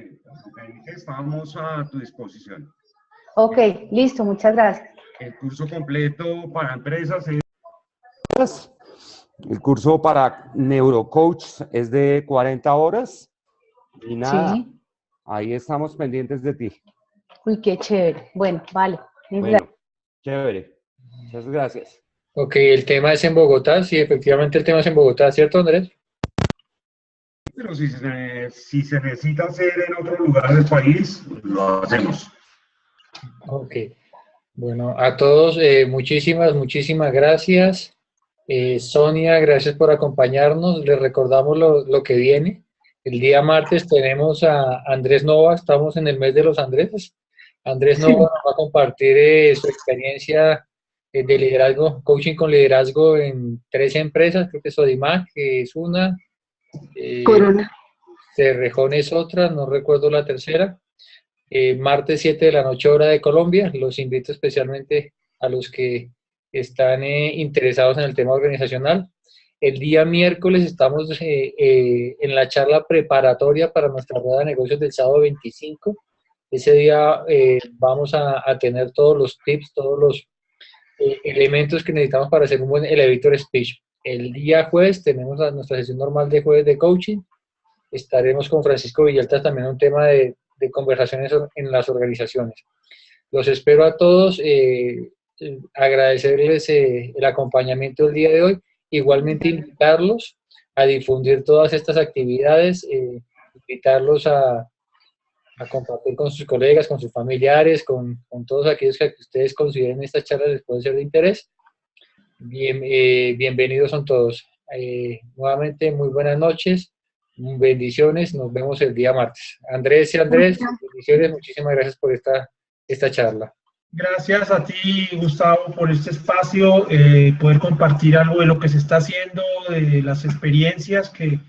dije, estamos a tu disposición. Ok, listo, muchas gracias. El curso completo para empresas es... El curso para neurocoach es de 40 horas. Y nada, Sí. ahí estamos pendientes de ti. Uy, qué chévere. Bueno, vale. Bueno, chévere. Muchas gracias. Ok, el tema es en Bogotá. Sí, efectivamente el tema es en Bogotá, ¿cierto, Andrés? Pero si se necesita hacer en otro lugar del país, lo hacemos. Ok. Bueno, a todos muchísimas gracias. Sonia, gracias por acompañarnos. Les recordamos lo que viene. El día martes tenemos a Andrés Nova, estamos en el mes de los Andrés. Andrés Nova nos va a compartir su experiencia de liderazgo, coaching con liderazgo en 3 empresas, creo que Sodimac es una, Corona. Cerrejón es otra, no recuerdo la tercera. Martes 7 de la noche, hora de Colombia. Los invito especialmente a los que están interesados en el tema organizacional. El día miércoles estamos en la charla preparatoria para nuestra rueda de negocios del sábado 25. Ese día vamos a tener todos los tips, todos los elementos que necesitamos para hacer un buen elevator speech. El día jueves tenemos nuestra sesión normal de jueves de coaching. Estaremos con Francisco Villalta también en un tema de conversaciones en las organizaciones. Los espero a todos, agradecerles el acompañamiento del día de hoy, igualmente invitarlos a difundir todas estas actividades, invitarlos a compartir con sus colegas, con sus familiares, con todos aquellos que ustedes consideren esta charla les puede ser de interés. Bienvenidos son todos. Nuevamente, muy buenas noches. Bendiciones, nos vemos el día martes. Andrés y Andrés, bendiciones, muchísimas gracias por esta charla. Gracias a ti, Gustavo, por este espacio, poder compartir algo de lo que se está haciendo, de las experiencias que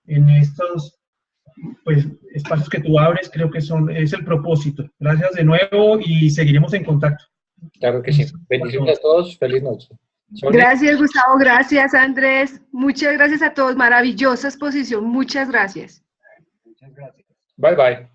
en estos espacios que tú abres, creo que es el propósito. Gracias de nuevo y seguiremos en contacto. Claro que sí. Bendiciones a todos, feliz noche. Gracias, Gustavo, gracias, Andrés. Muchas gracias a todos, maravillosa exposición, muchas gracias. Bye, bye.